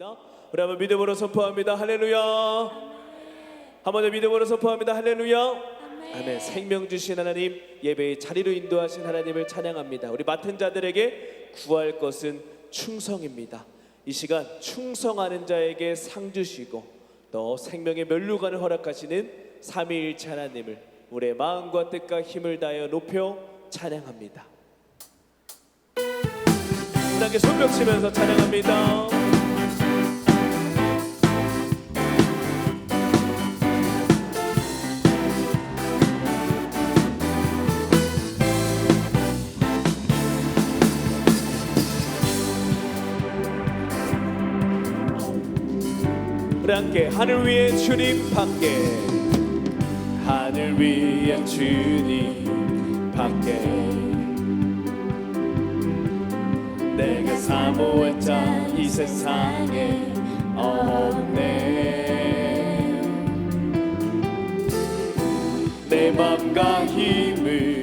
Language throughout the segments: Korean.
우리 한번 믿음으로 선포합니다. 할렐루야. 한번 더 믿음으로 선포합니다. 할렐루야. 아멘. 생명 주신 하나님, 예배의 자리로 인도하신 하나님을 찬양합니다. 우리 맡은 자들에게 구할 것은 충성입니다. 이 시간 충성하는 자에게 상 주시고 또 생명의 면류관을 허락하시는 삼위일체 하나님을 우리의 마음과 뜻과 힘을 다하여 높여 찬양합니다. 함께 손뼉 치면서 찬양합니다. 우리 함께 하늘 위에 주님 밖에, 하늘 위에 주님 밖에, 내가 사모할 자 이 세상에 없네. 내 맘과 힘을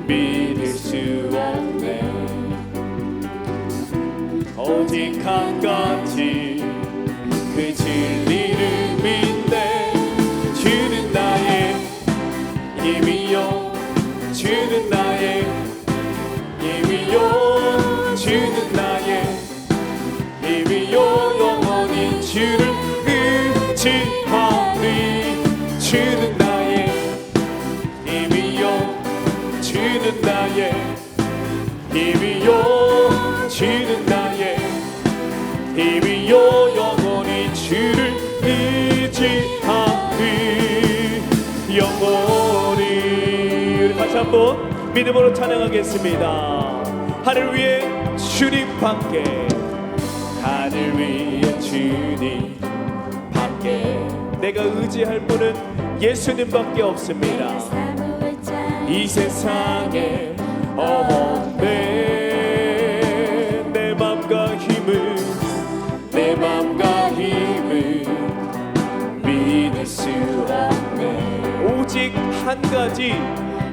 믿을 수 없네. 오직 한 가지 그 진리를 믿네. 주는 나의 힘이요, 주는 나의 힘이요, 주는 나의 힘이요. 영원히 주를 의지하리. 주는 나의 힘이요, 주는 나의 힘이요, 주는 나의 힘이요. 영원히 주를 의지하리. 영원히. 우리 다시 한번 믿음으로 찬양하겠습니다. 하늘 위에 주님 밖에, 하늘 위에 주님 밖에, 내가 의지할 분은 예수님밖에 없습니다. 이 세상에 없네. 내 맘과 힘을, 내 맘과 힘을 믿을 수 없네. 오직 한 가지,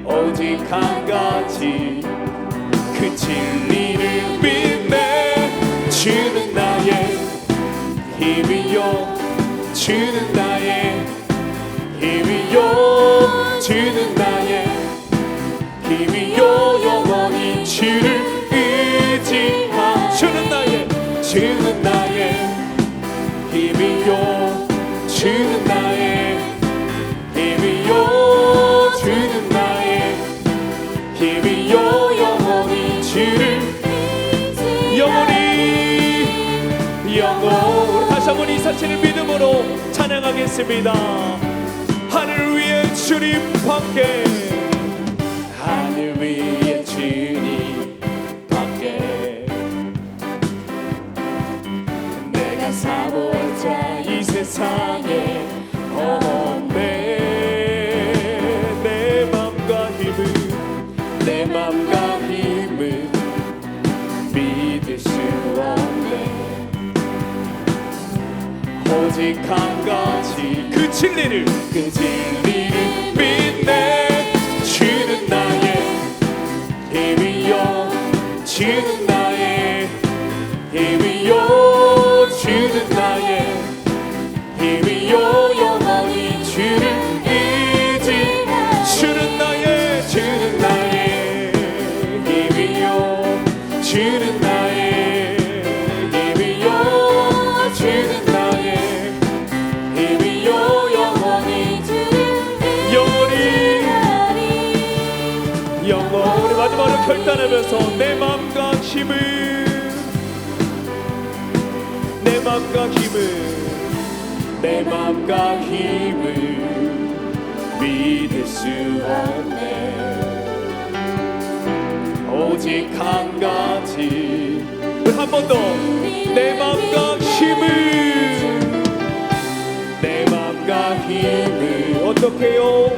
오직 한 가지 그 진리를 믿네. 주는 나의 힘이요, 주는 나의 힘이요, 주는 나의 힘이요. 영원히 주를 의지하. 주는 나의, 주는 나의 힘이요, 주는 나의 힘이요, 주는 나의 힘이요. 영원히 주를, 영원히, 영원. 다시 한번 이 사실을 믿음으로 찬양하겠습니다. 하늘 위에 주님 밖에, 하늘 위에 주님 밖에, 내가 사모할 자 이 세상에 없네. 내 맘과 힘을, 내 맘과 힘을 믿을 수 없네. 오직 한 가지 그 진리를, 그 진리를 믿네. 주는 나의 힘이요, 주는 나의 힘이요, 주는 나의 힘이요. 영원히 주를 의지. 주는 나의, 주는 나의 힘이요, 주는 나의 힘이요, 주는 나의 힘이요. 영원히 주를, 영원히, 영원히. 마지막으로 결단하면서 내 맘과 힘을, 내 맘과 힘을, 내 맘과 힘을 믿을 수 없네. 오직 한 가지. 한 번 더. 내 맘과 힘을, 내 맘과 힘을 어떻게 해요?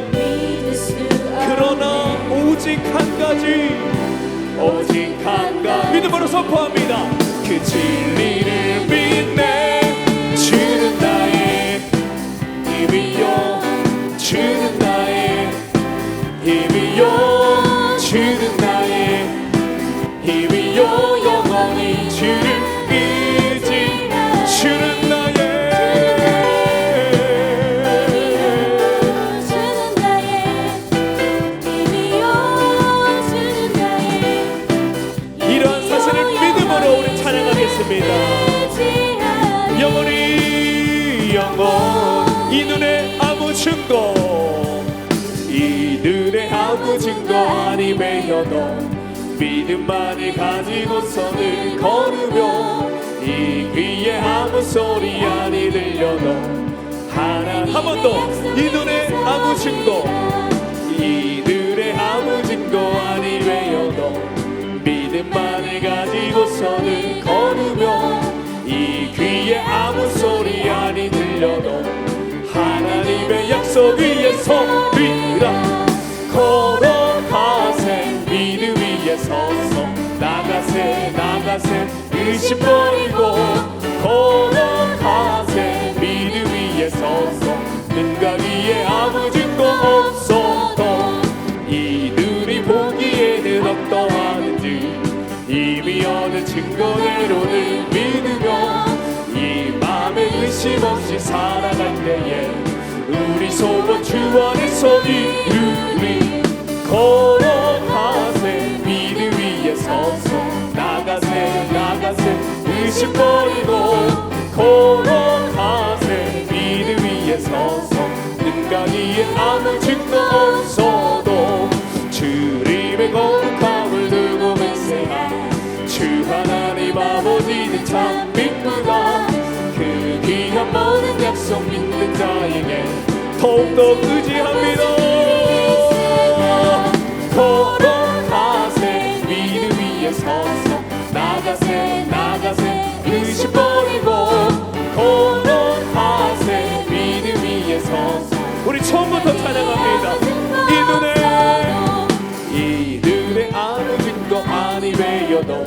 그러나 오직 한 가지, 오직 한 가지 믿음으로 선포합니다. 그 진리를 믿네. 주는 나의 힘이요, 주는 나의 힘이요, 주는 나의 힘이요. 영원히 주를 의지. 아니 외여도 믿음만을 가지고서는 걸으며 이 귀에 아무 소리 아니 들려도 하나님 한 번 더 이들의 아무 증거 이들의 아무 증거 아니 외여도 믿음만을 가지고서는 걸으며 이 귀에 아무 소리 아니 들려도 하나님의 약속 위에 서리라 걸어가세 믿음 위에 서서 나가세 나가세 의심 버리고 걸어가세 믿음 위에 서서 눈가 위에 아무 증거 없어도 이들이 보기에는 어떠하는지 이미 어느 증거대로를 믿으며 이 맘에 의심 없이 살아갈 때에 우리 소원 주 안에서 이루리 걸어가세 믿음 위에 서서 나가세 나가세 의심 버리고 걸어가세 믿음 위에 서서 눈가 위에 아무 증거 없어도 주님의 거룩함을 들고 맹세하 주 하나님 아버지는 참 믿구나 그 귀한 모든 약속 믿는 자에게 더욱더 의지합니다 걸어가세 믿음 위에 서서 나가세 나가세 의심 버리고 걸어가세 믿음 위에 서서 우리 처음부터 찬양합니다 이들의 아무 증거 아니 외여도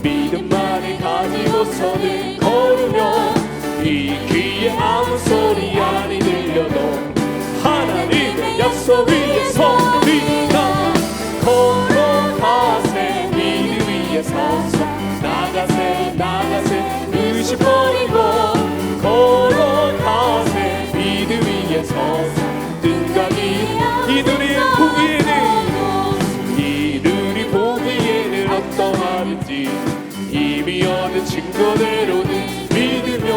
믿음만을 가지고서는 걸으며 이 귀에 아무 소리 아니 들려도 하나님의 약속 위에 서리라 걸어가세 믿음 위에 서서 나가세 나가세 의심 버리고 걸어가세 믿음 위에 서서 눈가기 이들이 보기에는 어떠하는지 이미 어느 증거대로는 믿으며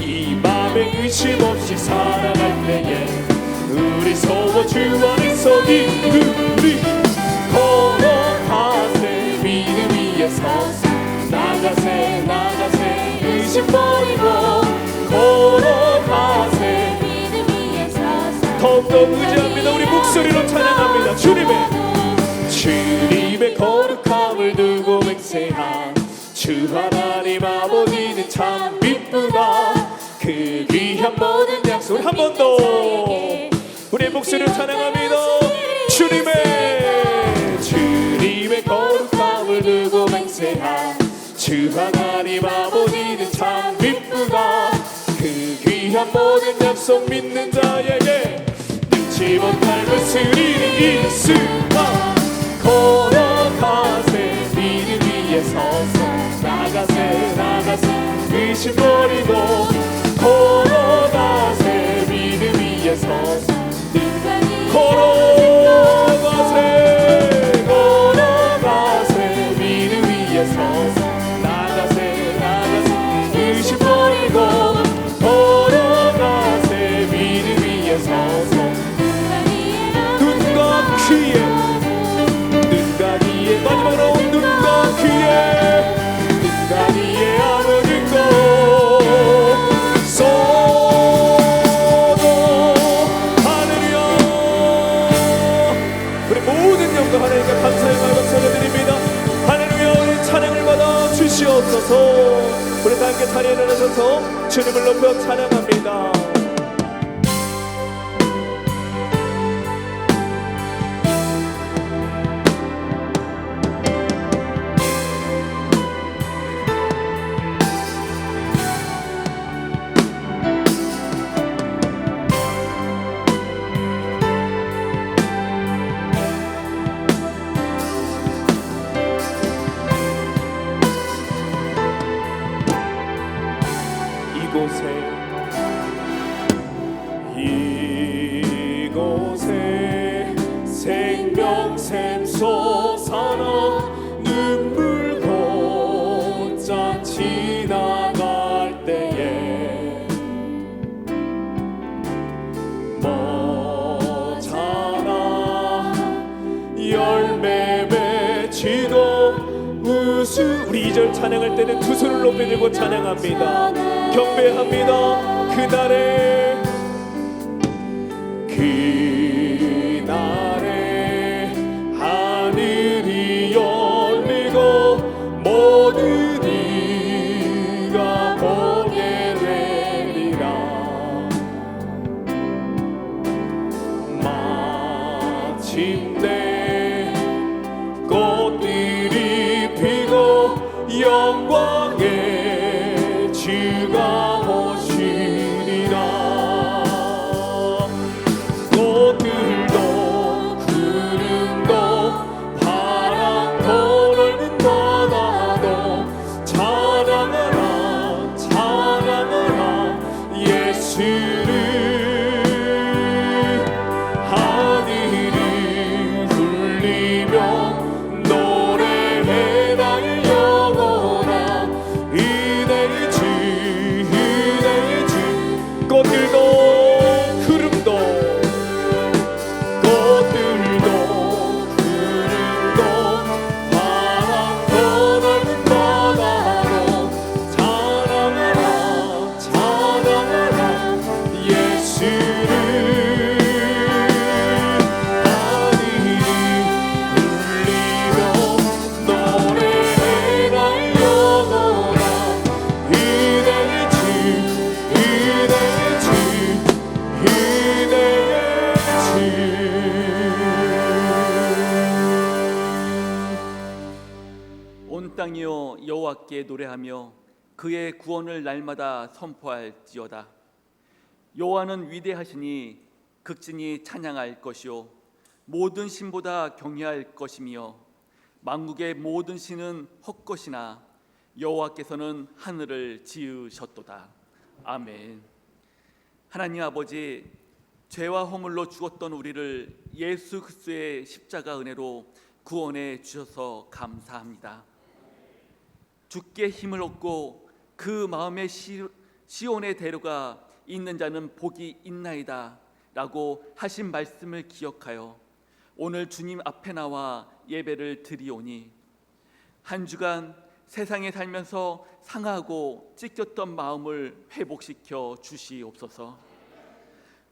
이 맘에 의심 없이 살아갈 때에 우리 소원 주 안에서 이루리 걸어가세 믿음 위에 서서 나가세 나가세 의심 버리고 걸어가세 믿음 위에 서서 더욱더 의지합니다 우리 목소리로 찬양합니다 주님의 거룩함을 두고 맹세하 주 하나님 아버지는 참 기쁘다 그 귀한 모든 약속 한 번 더 우리의 목소리를 찬양합니다 주님의 거룩함을 두고 맹세하 주 하나님 아버지는 참 기쁘다 그 귀한 모든 약속 믿는 자에게 능치 못할 것을 이루리 수마 걸어가세 믿음 위에 서서 나가세 나가세 의심 버리고 걸어가세 믿음 위에 서서 걸어가세 믿음 위에 서서 나가세 나가세 의심 버리고 걸어가세 믿음 위에 서서 눈과 귀에 마지막으로 눈과 귀에 아무 증거 써도 할렐루야 우리 모든 영광 하나님께 감사의 말씀 전해드립니다 할렐루야 우리 찬양을 받아 주시옵소서 우리 다 함께 자리에 일어나셔서 주님을 높여 찬양합니다 이곳에 생명샘 솟아나 눈물 곧자 지나갈 때에 머잖아 열매 지도 우수. 우리 2절 찬양할 때는 두 손을 높이 들고 찬양합니다. 경배합니다. 그날에 하늘이 열리고 모든 이가 보게 되리라. 마침내 꽃들이 피고 영광의 주가 오시리라. 꽃들도 구름도 바람 거르는 바다도 찬양하라 찬양하라 예수를. 하늘이 울리며 노래해라 영원한 이내의 주 이내의 주. 꽃들도 구름도 꽃들도 구름도 바람 거르는 바다로 찬양하라 찬양하라 예수를. 하늘이 울리며 노래해라 영원한 이내의 주 이내의 주 이내의 주. 온 땅이여 여호와께 노래하며 그의 구원을 날마다 선포할지어다. 여호와는 위대하시니 극진히 찬양할 것이요 모든 신보다 경외할 것이며 만국의 모든 신은 헛것이나 여호와께서는 하늘을 지으셨도다. 아멘. 하나님 아버지, 죄와 허물로 죽었던 우리를 예수 그리스도의 십자가 은혜로 구원해 주셔서 감사합니다. 주께 힘을 얻고 그 마음의 시온의 대로가 있는 자는 복이 있나이다 라고 하신 말씀을 기억하여 오늘 주님 앞에 나와 예배를 드리오니 한 주간 세상에 살면서 상하고 찢겼던 마음을 회복시켜 주시옵소서.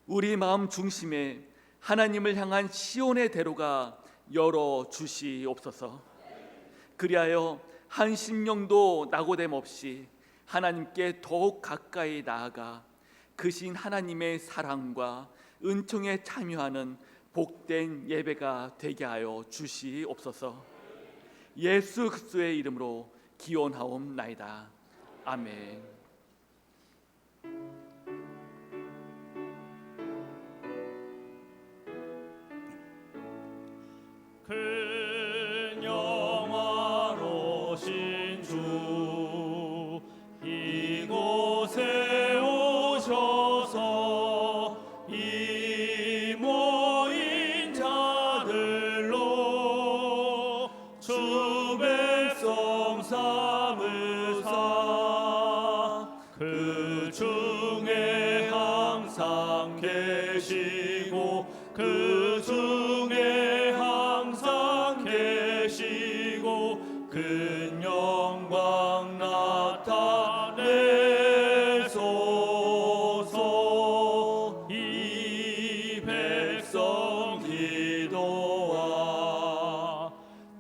우리 마음 중심에 하나님을 향한 시온의 대로가 열어 주시옵소서. 그리하여 한 심령도 낙오됨 없이 하나님께 더욱 가까이 나아가 그신 하나님의 사랑과 은총에 참여하는 복된 예배가 되게 하여 주시옵소서. 예수 그리스도의 이름으로 기원하옵나이다. 아멘. 큰 영화로신 주 이곳에 오셔서 이 모인 자들로 주 백성 삼으사 그 중에 항상 계시고 그 중에 항상 계시고 큰 영광 나타내소서. 이 백성 기도와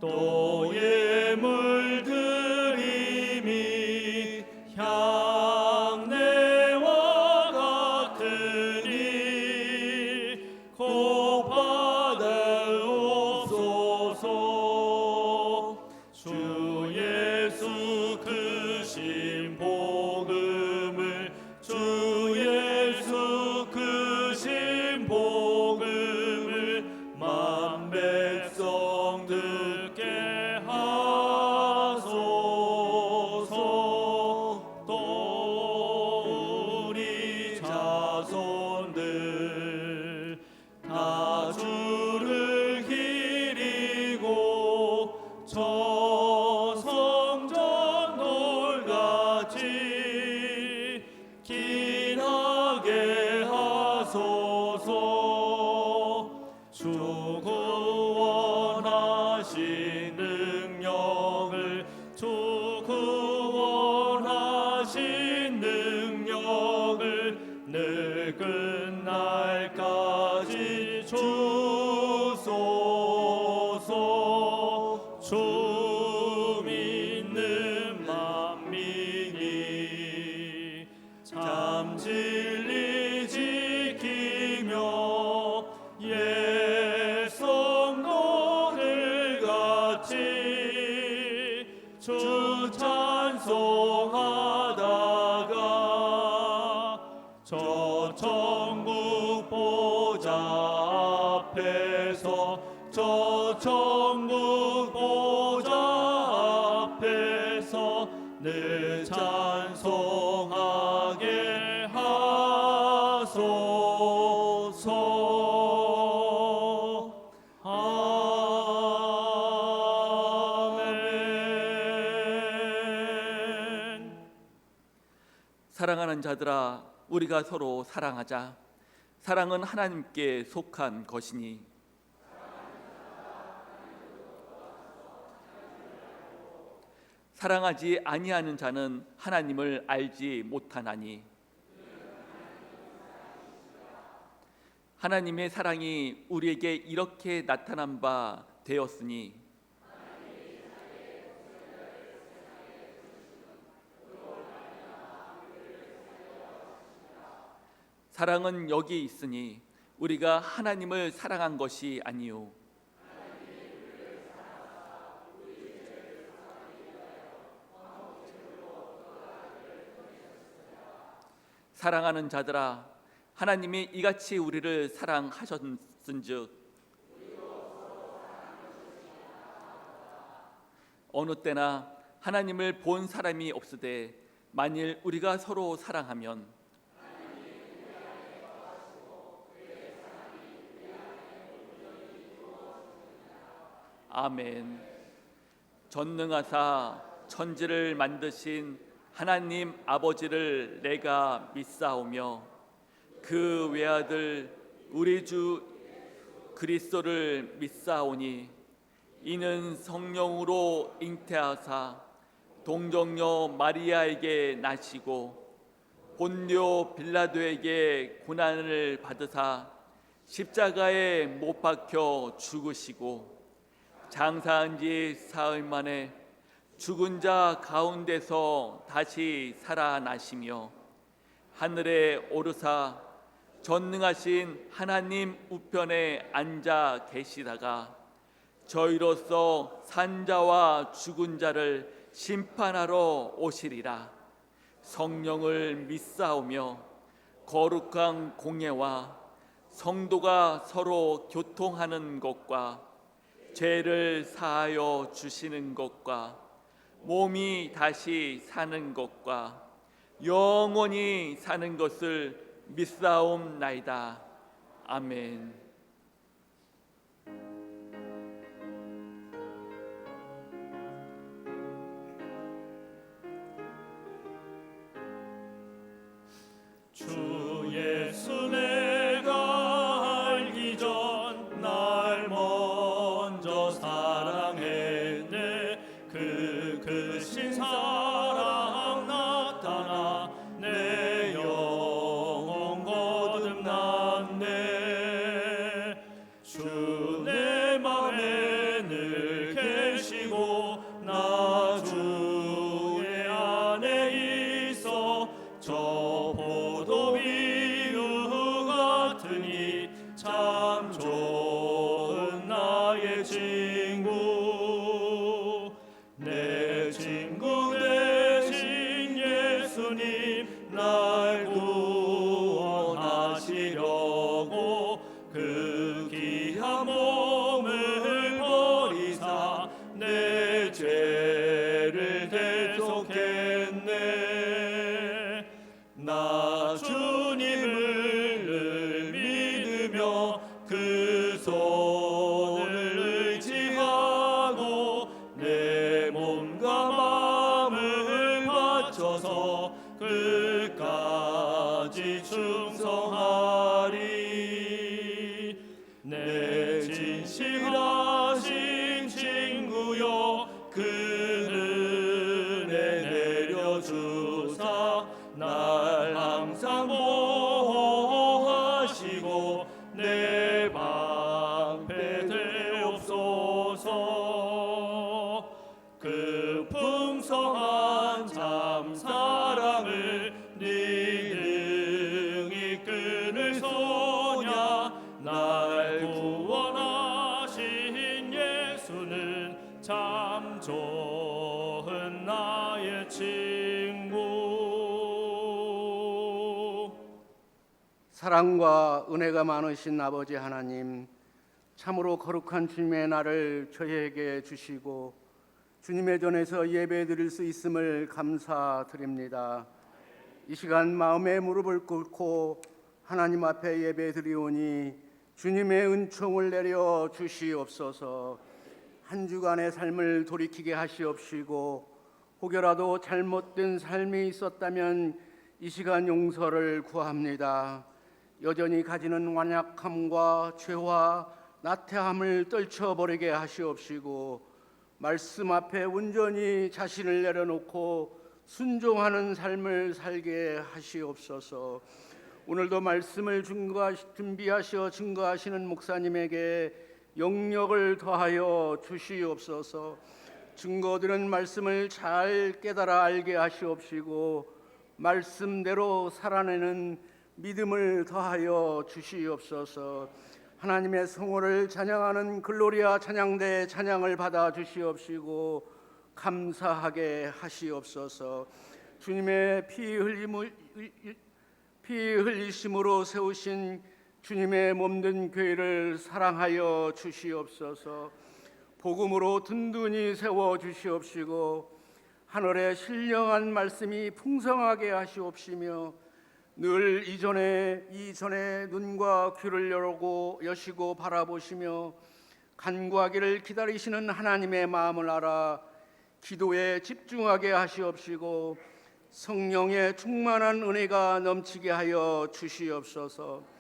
또 예물 드림이 향내와 같으니 곧 받으옵소서. 주 예수 크신 복음을 주 예수 크신 복음을 만 백성 듣게 하소서. 또 우리 자손들 다 주를 기리고 저 성전 돌같이 길하게 하소서. 주 구원하신 주 믿는 만민이 참 진리 지키며 옛 성도들 같이 주 찬송하다가 저 천국 보좌 앞에서 저 천국 보좌 앞에서 늘 찬송하게 하소서. 아멘. 사랑하는 자들아, 우리가 서로 사랑하자. 사랑은 하나님께 속한 것이니 사랑하지 아니하는 자는 하나님을 알지 못하나니 하나님의 사랑이 우리에게 이렇게 나타난 바 되었으니 사랑은 여기 있으니 우리가 하나님을 사랑한 것이 아니요 사랑하는 자들아, 하나님이 이같이 우리를 사랑하셨은즉 어느 때나 하나님을 본 사람이 없으되 만일 우리가 서로 사랑하면 아멘. 전능하사 천지를 만드신 하나님 아버지를 내가 믿사오며 그 외아들 우리 주 그리스도를 믿사오니 이는 성령으로 잉태하사 동정녀 마리아에게 나시고 본디오 빌라도에게 고난을 받으사 십자가에 못 박혀 죽으시고 장사한 지 사흘 만에 죽은 자 가운데서 다시 살아나시며 하늘에 오르사 전능하신 하나님 우편에 앉아 계시다가 저희로서 산 자와 죽은 자를 심판하러 오시리라. 성령을 믿사오며 거룩한 공예와 성도가 서로 교통하는 것과 죄를 사하여 주시는 것과 몸이 다시 사는 것과 영원히 사는 것을 믿사옵나이다. 아멘. 주 예수 내가 알기 전 날 먼저 사랑했네. 그 크신 사랑 나타나 내 영혼 거듭났네. 주 내 맘에 늘 계시고 나 주의 안에 있어 저 포도비유 같으니 참 좋은 나의 친구. 내 친구 되신 예수님 날 구원하시려고 그 귀한 몸을 버리사 내 죄를 대속했네. 나 주님을 늘 믿으며 그 손을 의지하고 내 몸과 마음을 바쳐서 끝까지 충성하리. 내 진실하신 친구여 그 참 좋은 나의 친구. 사랑과 은혜가 많으신 아버지 하나님, 참으로 거룩한 주님의 날을 저희에게 주시고 주님의 전에서 예배드릴 수 있음을 감사드립니다. 이 시간 마음의 무릎을 꿇고 하나님 앞에 예배드리오니 주님의 은총을 내려 주시옵소서. 한 주간의 삶을 돌이키게 하시옵시고 혹여라도 잘못된 삶이 있었다면 이 시간 용서를 구합니다. 여전히 가지는 완약함과 죄와 나태함을 떨쳐버리게 하시옵시고 말씀 앞에 온전히 자신을 내려놓고 순종하는 삶을 살게 하시옵소서. 오늘도 말씀을 준비하시어 증거하시는 목사님에게 영력을 더하여 주시옵소서. 증거드린 말씀을 잘 깨달아 알게 하시옵시고 말씀대로 살아내는 믿음을 더하여 주시옵소서. 하나님의 성호를 찬양하는 글로리아 찬양대 찬양을 받아 주시옵시고 감사하게 하시옵소서. 주님의 피 흘리심으로 세우신 주님의 몸된 교회를 사랑하여 주시옵소서. 복음으로 든든히 세워 주시옵시고 하늘의 신령한 말씀이 풍성하게 하시옵시며 늘 이전에 눈과 귀를 여시고 바라보시며 간구하기를 기다리시는 하나님의 마음을 알아 기도에 집중하게 하시옵시고 성령의 충만한 은혜가 넘치게 하여 주시옵소서.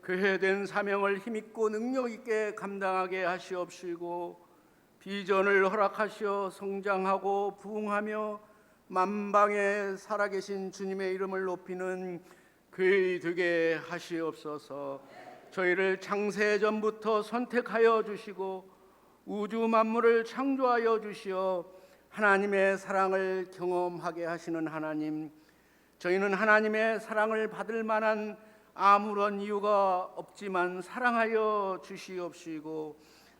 교회된 사명을 힘있고 능력있게 감당하게 하시옵시고 비전을 허락하시어 성장하고 부흥하며 만방에 살아계신 주님의 이름을 높이는 교회 되게 하시옵소서. 저희를 창세전부터 선택하여 주시고 우주 만물을 창조하여 주시어 하나님의 사랑을 경험하게 하시는 하나님, 저희는 하나님의 사랑을 받을 만한 아무런 이유가 없지만 사랑하여 주시옵시고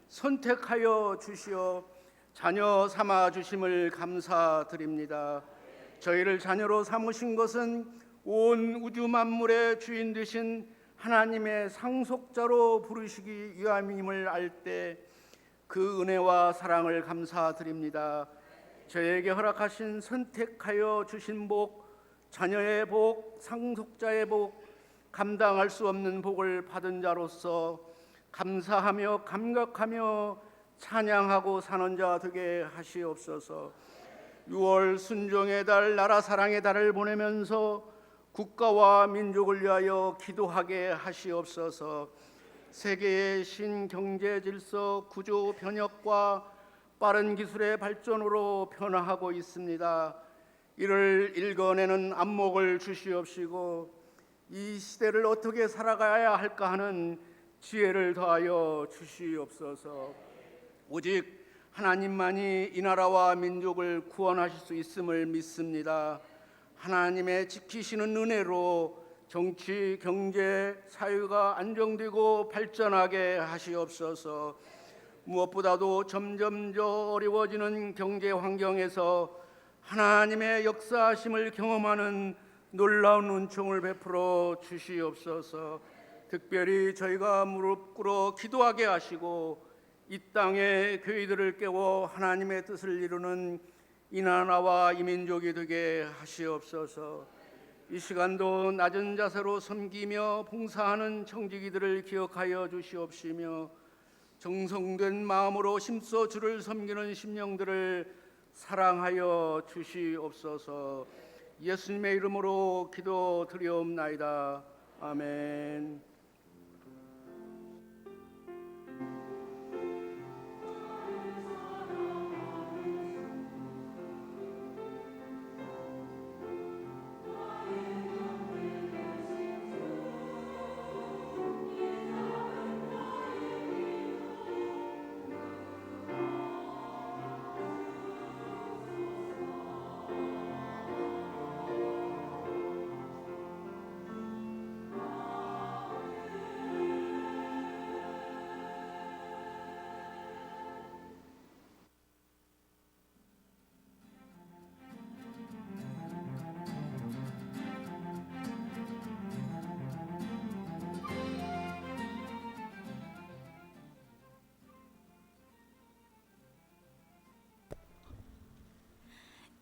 선택하여 주시어 자녀 삼아 주심을 감사드립니다. 저희를 자녀로 삼으신 것은 온 우주 만물의 주인 되신 하나님의 상속자로 부르시기 위함임을 알 때 그 은혜와 사랑을 감사드립니다. 저에게 허락하신 선택하여 주신 복, 자녀의 복, 상속자의 복, 감당할 수 없는 복을 받은 자로서 감사하며 감격하며 찬양하고 사는 자 되게 하시옵소서. 6월 순종의 달, 나라 사랑의 달을 보내면서 국가와 민족을 위하여 기도하게 하시옵소서. 세계의 신경제 질서, 구조 변혁과 빠른 기술의 발전으로 변화하고 있습니다. 이를 읽어내는 안목을 주시옵시고 이 시대를 어떻게 살아가야 할까 하는 지혜를 더하여 주시옵소서. 오직 하나님만이 이 나라와 민족을 구원하실 수 있음을 믿습니다. 하나님의 지키시는 은혜로 정치, 경제, 사회가 안정되고 발전하게 하시옵소서. 무엇보다도 점점 어려워지는 경제 환경에서 하나님의 역사하심을 경험하는 놀라운 은총을 베풀어 주시옵소서. 특별히 저희가 무릎 꿇어 기도하게 하시고 이 땅의 교회들을 깨워 하나님의 뜻을 이루는 이 나라와 이 민족이 되게 하시옵소서. 이 시간도 낮은 자세로 섬기며 봉사하는 청지기들을 기억하여 주시옵시며 정성된 마음으로 힘써 주를 섬기는 심령들을 사랑하여 주시옵소서. 예수님의 이름으로 기도드리옵나이다. 아멘.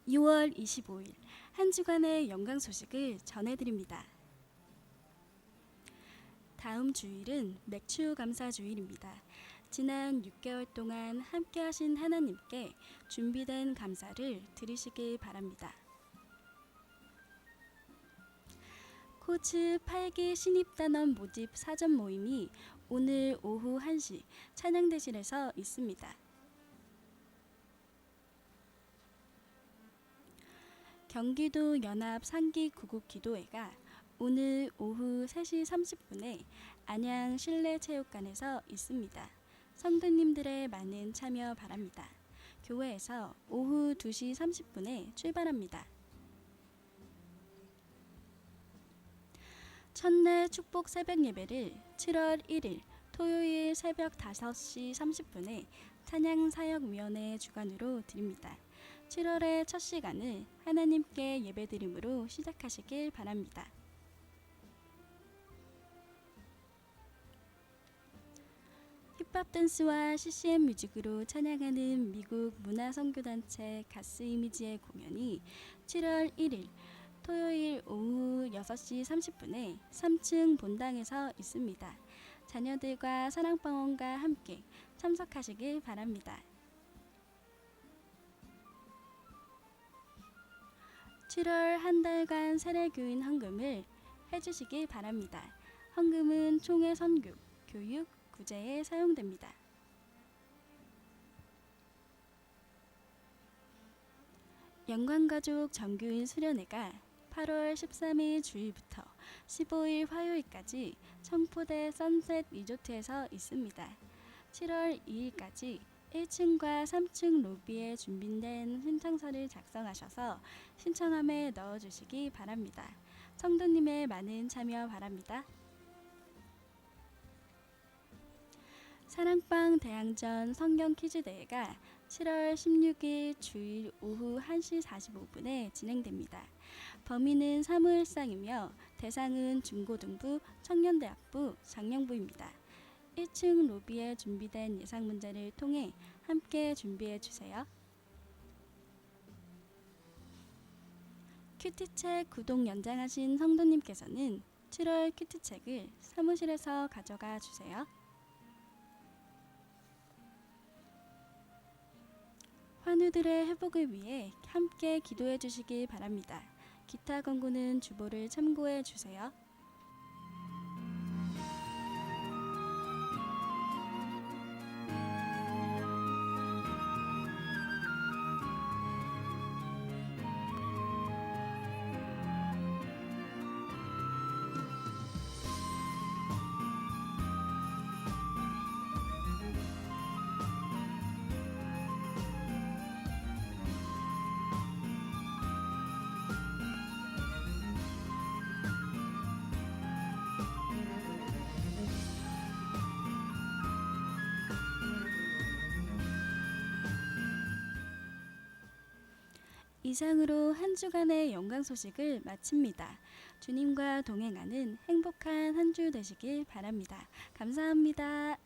6월 25일 한 주간의 영광 소식을 전해드립니다. 다음 주일은 맥주 감사 주일입니다. 지난 6개월 동안 함께하신 하나님께 준비된 감사를 드리시길 바랍니다. 코즈 8기 신입단원 모집 사전 모임이 오늘 오후 1시 찬양대실에서 있습니다. 경기도 연합 상기 구국 기도회가 오늘 오후 3시 30분에 안양 실내체육관에서 있습니다. 성도님들의 많은 참여 바랍니다. 교회에서 오후 2시 30분에 출발합니다. 첫날 축복 새벽 예배를 7월 1일 토요일 새벽 5시 30분에 찬양사역위원회 주관으로 드립니다. 7월의 첫 시간을 하나님께 예배드림으로 시작하시길 바랍니다. 힙합 댄스와 CCM 뮤직으로 찬양하는 미국 문화선교단체 가스 이미지의 공연이 7월 1일 토요일 오후 6시 30분에 3층 본당에서 있습니다. 자녀들과 사랑방언과 함께 참석하시길 바랍니다. 7월 한 달간 세례교인 헌금을 해주시길 바랍니다. 헌금은 총회 선교, 교육, 구제에 사용됩니다. 영광가족 정규인 수련회가 8월 13일 주일부터 15일 화요일까지 청포대 선셋 리조트에서 있습니다. 7월 2일까지 1층과 3층 로비에 준비된 신청서를 작성하셔서 신청함에 넣어주시기 바랍니다. 성도님의 많은 참여 바랍니다. 사랑방 대항전 성경 퀴즈 대회가 7월 16일 주일 오후 1시 45분에 진행됩니다. 범위는 사무엘상이며 대상은 중고등부, 청년대학부, 장년부입니다. 1층 로비에 준비된 예상 문제를 통해 함께 준비해 주세요. 큐티책 구독 연장하신 성도님께서는 7월 큐티책을 사무실에서 가져가 주세요. 환우들의 회복을 위해 함께 기도해 주시길 바랍니다. 기타 권고는 주보를 참고해 주세요. 이상으로 한 주간의 영광 소식을 마칩니다. 주님과 동행하는 행복한 한 주 되시길 바랍니다. 감사합니다.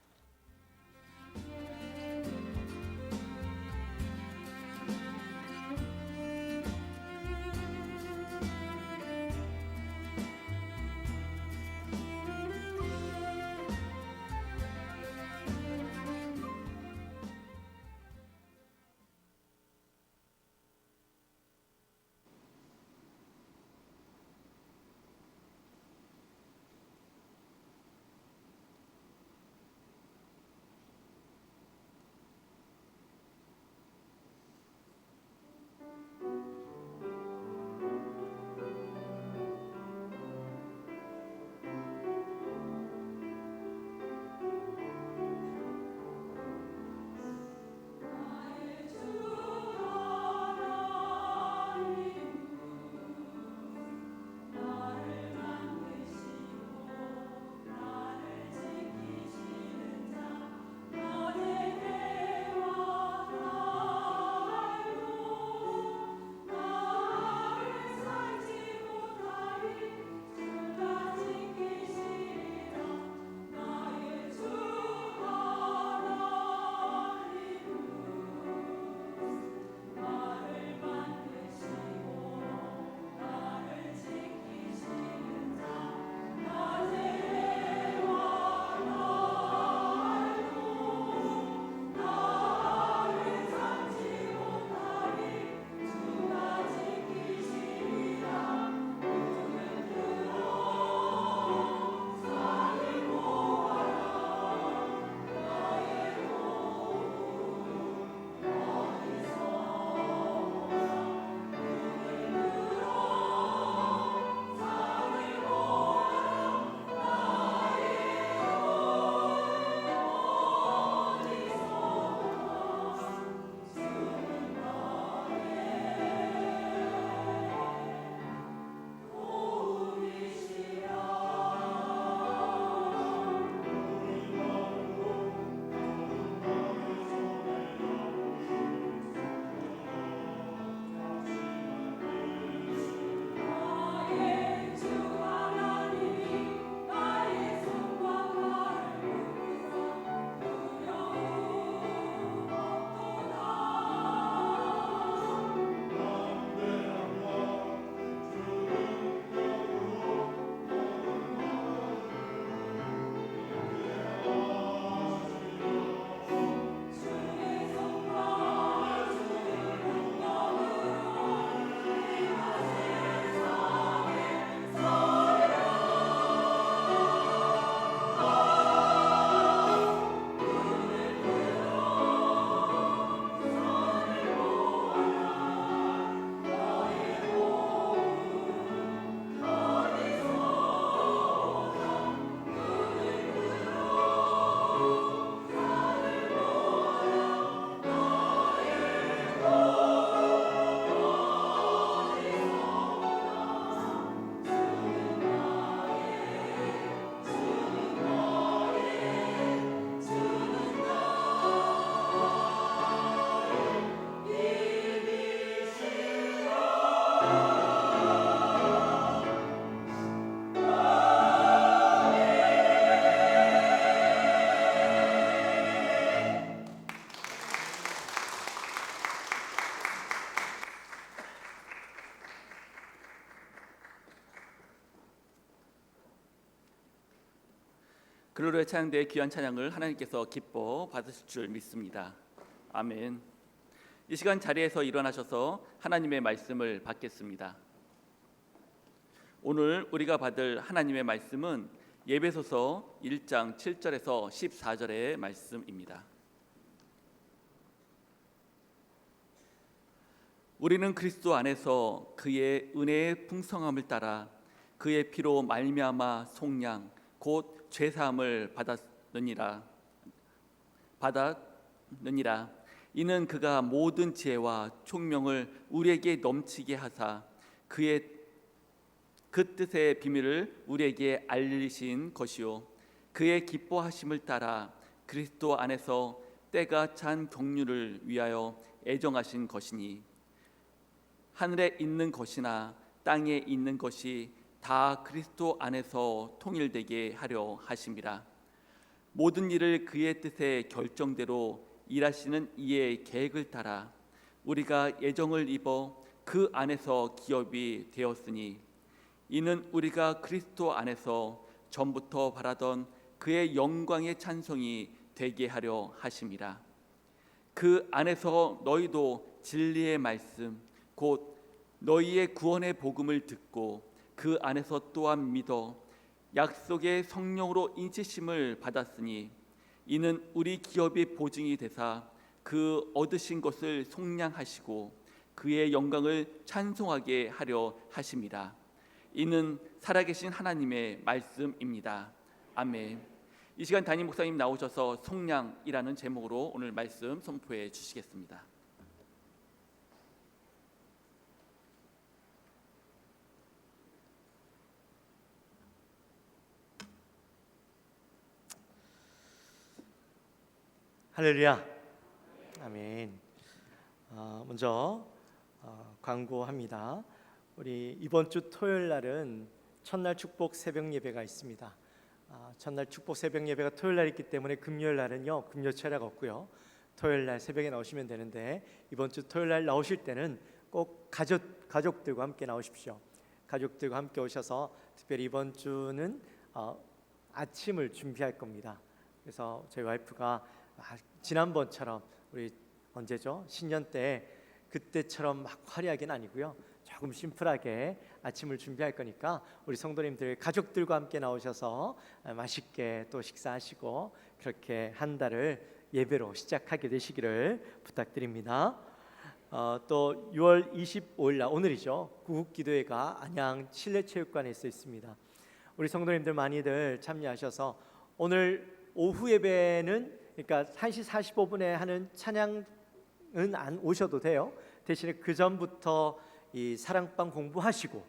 글로리아 찬양대의 귀한 찬양을 하나님께서 기뻐 받으실 줄 믿습니다. 아멘. 이 시간 자리에서 일어나셔서 하나님의 말씀을 받겠습니다. 오늘 우리가 받을 하나님의 말씀은 에베소서 1장 7절에서 14절의 말씀입니다. 우리는 그리스도 안에서 그의 은혜의 풍성함을 따라 그의 피로 말미암아 속량 곧 죄사함을 받았느니라. 이는 그가 모든 지혜와 총명을 우리에게 넘치게 하사 그의 그 뜻의 비밀을 우리에게 알리신 것이요 그의 기뻐하심을 따라 그리스도 안에서 때가 찬 경륜을 위하여 애정하신 것이니 하늘에 있는 것이나 땅에 있는 것이 다 그리스도 안에서 통일되게 하려 하심이라. 모든 일을 그의 뜻의 결정대로 일하시는 이의 계획을 따라 우리가 예정을 입어 그 안에서 기업이 되었으니 이는 우리가 그리스도 안에서 전부터 바라던 그의 영광의 찬송이 되게 하려 하심이라. 그 안에서 너희도 진리의 말씀 곧 너희의 구원의 복음을 듣고 그 안에서 또한 믿어 약속의 성령으로 인치심을 받았으니 이는 우리 기업이 보증이 되사 그 얻으신 것을 속량하시고 그의 영광을 찬송하게 하려 하심이라. 이는 살아계신 하나님의 말씀입니다. 아멘. 이 시간 담임 목사님 나오셔서 속량이라는 제목으로 오늘 말씀 선포해 주시겠습니다. 할렐루야, 아멘. 먼저 광고합니다. 우리 이번 주 토요일 날은 첫날 축복 새벽 예배가 있습니다. 첫날 축복 새벽 예배가 토요일 날 있기 때문에 금요일 날은요 금요 철학 없고요. 토요일 날 새벽에 나오시면 되는데 이번 주 토요일 날 나오실 때는 꼭 가족들과 함께 나오십시오. 가족들과 함께 오셔서 특별히 이번 주는 아침을 준비할 겁니다. 그래서 저희 와이프가 지난번처럼 우리 언제죠? 신년 때 그때처럼 막 화려하게는 아니고요. 조금 심플하게 아침을 준비할 거니까 우리 성도님들 가족들과 함께 나오셔서 맛있게 또 식사하시고 그렇게 한 달을 예배로 시작하게 되시기를 부탁드립니다. 또 6월 25일 날 오늘이죠. 구국기도회가 안양 실내체육관에서 있습니다. 우리 성도님들 많이들 참여하셔서 오늘 오후 예배는 그러니까 1시 45분에 하는 찬양은 안 오셔도 돼요. 대신에 그 전부터 이 사랑방 공부하시고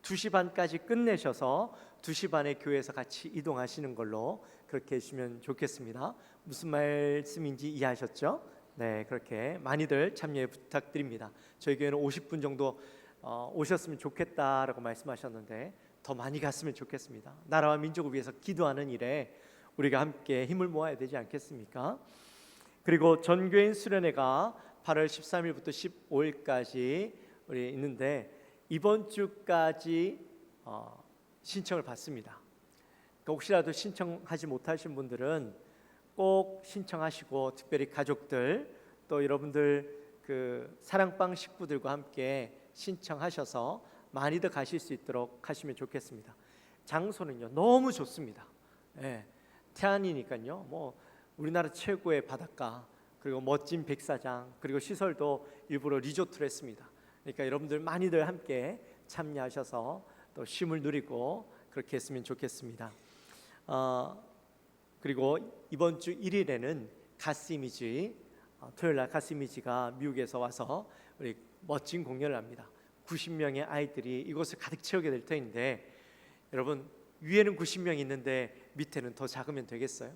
2시 반까지 끝내셔서 2시 반에 교회에서 같이 이동하시는 걸로 그렇게 해주시면 좋겠습니다. 무슨 말씀인지 이해하셨죠? 네, 그렇게 많이들 참여 부탁드립니다. 저희 교회는 50분 정도 오셨으면 좋겠다라고 말씀하셨는데 더 많이 갔으면 좋겠습니다. 나라와 민족을 위해서 기도하는 일에 우리가 함께 힘을 모아야 되지 않겠습니까? 그리고 전교인 수련회가 8월 13일부터 15일까지 우리 있는데 이번 주까지 신청을 받습니다. 그러니까 혹시라도 신청하지 못하신 분들은 꼭 신청하시고 특별히 가족들 또 여러분들 그 사랑방 식구들과 함께 신청하셔서 많이들 가실 수 있도록 하시면 좋겠습니다. 장소는요 너무 좋습니다. 예. 태안이니까요. 뭐 우리나라 최고의 바닷가 그리고 멋진 백사장 그리고 시설도 일부러 리조트로 했습니다. 그러니까 여러분들 많이들 함께 참여하셔서 또 쉼을 누리고 그렇게 했으면 좋겠습니다. 그리고 이번 주 1일에는 가스이미지 토요일 날 가스이미지가 미국에서 와서 우리 멋진 공연을 합니다. 90명의 아이들이 이곳을 가득 채우게 될 터인데 여러분 위에는 90명이 있는데 밑에는 더 작으면 되겠어요?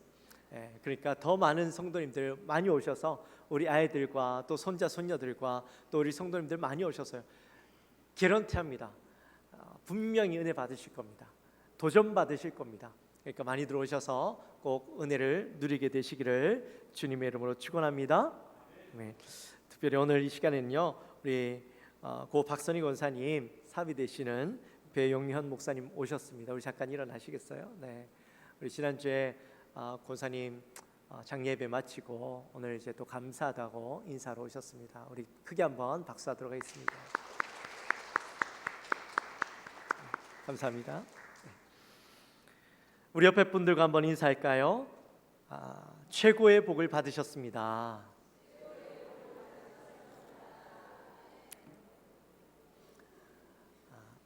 그러니까 더 많은 성도님들 많이 오셔서 우리 아이들과 또 손자 손녀들과 또 우리 성도님들 많이 오셔서요 개런티합니다. 분명히 은혜 받으실 겁니다. 도전 받으실 겁니다. 그러니까 많이 들어오셔서 꼭 은혜를 누리게 되시기를 주님의 이름으로 축원합니다. 네. 특별히 오늘 이 시간에는요 우리 고 박선희 권사님 사비 되시는 배용현 목사님 오셨습니다. 우리 잠깐 일어나시겠어요? 네. 우리 지난주에 권사님 장례배 마치고 오늘 이제 또 감사하다고 인사로 오셨습니다. 우리 크게 한번 박수하도록 하겠습니다. 감사합니다. 우리 옆에 분들과 한번 인사할까요? 최고의 복을 받으셨습니다.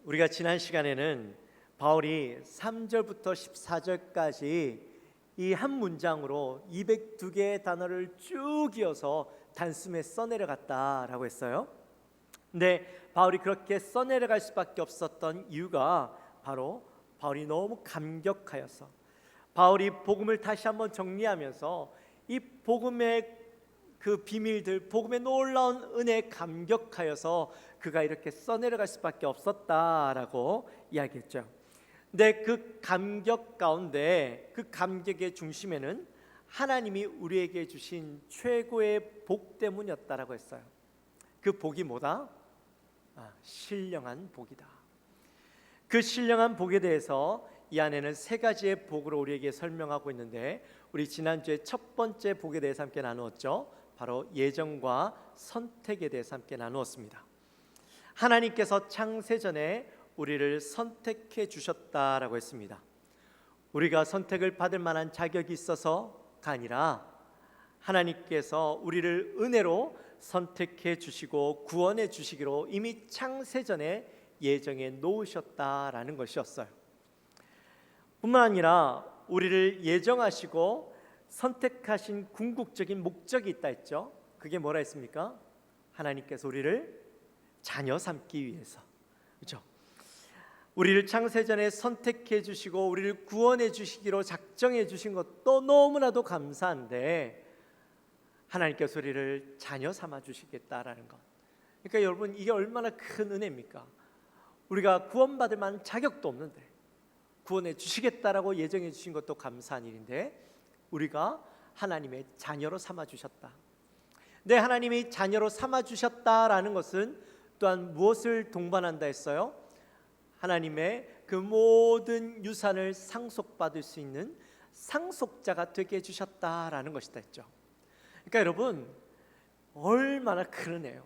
우리가 지난 시간에는 바울이 3절부터 14절까지 이 한 문장으로 202개의 단어를 쭉 이어서 단숨에 써내려갔다라고 했어요. 근데 바울이 그렇게 써내려갈 수밖에 없었던 이유가 바로 바울이 너무 감격하여서, 바울이 복음을 다시 한번 정리하면서 이 복음의 그 비밀들, 복음의 놀라운 은혜에 감격하여서 그가 이렇게 써내려갈 수밖에 없었다라고 이야기했죠. 근데 그 감격 가운데, 그 감격의 중심에는 하나님이 우리에게 주신 최고의 복 때문이었다라고 했어요. 그 복이 뭐다? 신령한 복이다. 그 신령한 복에 대해서 이 안에는 세 가지의 복으로 우리에게 설명하고 있는데, 우리 지난주에 첫 번째 복에 대해서 함께 나누었죠. 바로 예정과 선택에 대해서 함께 나누었습니다. 하나님께서 창세전에 우리를 선택해 주셨다라고 했습니다. 우리가 선택을 받을 만한 자격이 있어서가 아니라 하나님께서 우리를 은혜로 선택해 주시고 구원해 주시기로 이미 창세전에 예정해 놓으셨다라는 것이었어요. 뿐만 아니라 우리를 예정하시고 선택하신 궁극적인 목적이 있다 했죠. 그게 뭐라 했습니까? 하나님께서 우리를 자녀 삼기 위해서, 그렇죠? 우리를 창세전에 선택해 주시고 우리를 구원해 주시기로 작정해 주신 것도 너무나도 감사한데, 하나님께서 우리를 자녀 삼아 주시겠다라는 것. 그러니까 여러분, 이게 얼마나 큰 은혜입니까? 우리가 구원받을 만한 자격도 없는데 구원해 주시겠다라고 예정해 주신 것도 감사한 일인데, 우리가 하나님의 자녀로 삼아 주셨다. 네, 하나님이 자녀로 삼아 주셨다라는 것은 또한 무엇을 동반한다 했어요? 하나님의 그 모든 유산을 상속받을 수 있는 상속자가 되게 해주셨다라는 것이다 했죠. 그러니까 여러분, 얼마나 큰 은혜예요.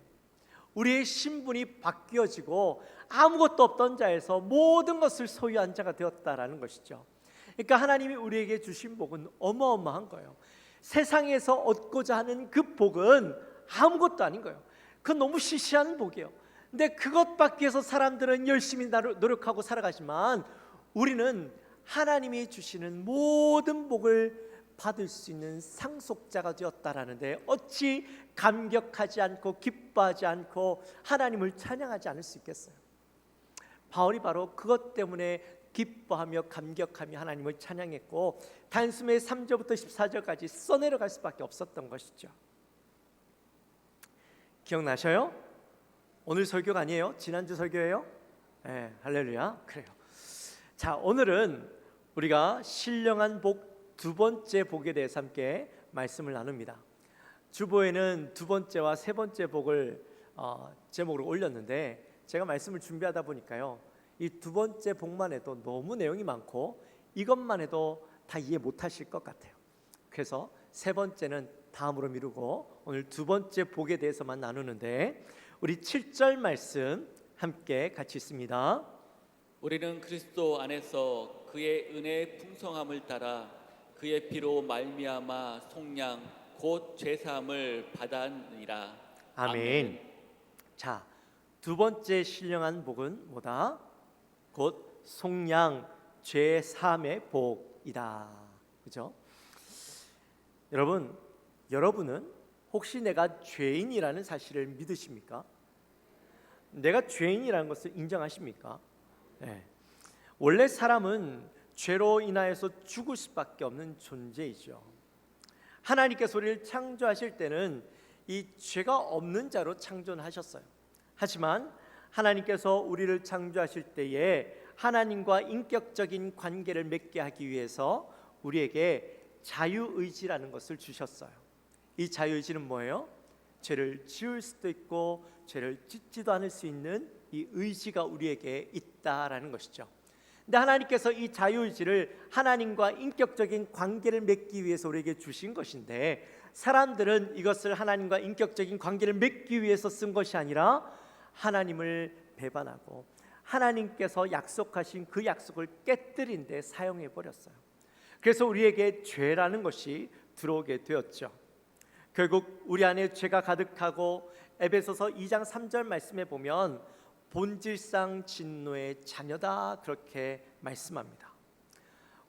우리의 신분이 바뀌어지고 아무것도 없던 자에서 모든 것을 소유한 자가 되었다라는 것이죠. 그러니까 하나님이 우리에게 주신 복은 어마어마한 거예요. 세상에서 얻고자 하는 그 복은 아무것도 아닌 거예요. 그건 너무 시시한 복이에요. 근데 그것 받기 위해서 사람들은 열심히 노력하고 살아가지만, 우리는 하나님이 주시는 모든 복을 받을 수 있는 상속자가 되었다라는데, 어찌 감격하지 않고 기뻐하지 않고 하나님을 찬양하지 않을 수 있겠어요? 바울이 바로 그것 때문에 기뻐하며 감격하며 하나님을 찬양했고, 단숨에 3절부터 14절까지 써내려갈 수밖에 없었던 것이죠. 기억나셔요? 오늘 설교가 아니에요? 지난주 설교예요? 네, 할렐루야. 그래요. 자, 오늘은 우리가 신령한 복 두 번째 복에 대해서 함께 말씀을 나눕니다. 주보에는 두 번째와 세 번째 복을 제목으로 올렸는데, 제가 말씀을 준비하다 보니까요, 이 두 번째 복만 해도 너무 내용이 많고 이것만 해도 다 이해 못하실 것 같아요. 그래서 세 번째는 다음으로 미루고 오늘 두 번째 복에 대해서만 나누는데, 우리 7절 말씀 함께 같이 읽습니다. 우리는 그리스도 안에서 그의 은혜의 풍성함을 따라 그의 피로 말미암아 속량 곧 죄사함을 받았느니라. 아멘. 자, 두 번째 신령한 복은 뭐다? 곧 속량 죄사함의 복이다. 그죠? 여러분은 혹시 내가 죄인이라는 사실을 믿으십니까? 내가 죄인이라는 것을 인정하십니까? 네. 원래 사람은 죄로 인하여서 죽을 수밖에 없는 존재이죠. 하나님께서 우리를 창조하실 때는 이 죄가 없는 자로 창조하셨어요. 하지만 하나님께서 우리를 창조하실 때에 하나님과 인격적인 관계를 맺게 하기 위해서 우리에게 자유의지라는 것을 주셨어요. 이 자유의지는 뭐예요? 죄를 지을 수도 있고 죄를 짓지도 않을 수 있는 이 의지가 우리에게 있다라는 것이죠. 근데 하나님께서 이 자유의지를 하나님과 인격적인 관계를 맺기 위해서 우리에게 주신 것인데, 사람들은 이것을 하나님과 인격적인 관계를 맺기 위해서 쓴 것이 아니라 하나님을 배반하고 하나님께서 약속하신 그 약속을 깨뜨린 데 사용해 버렸어요. 그래서 우리에게 죄라는 것이 들어오게 되었죠. 결국 우리 안에 죄가 가득하고 에베소서 2장 3절 말씀에 보면 본질상 진노의 자녀다, 그렇게 말씀합니다.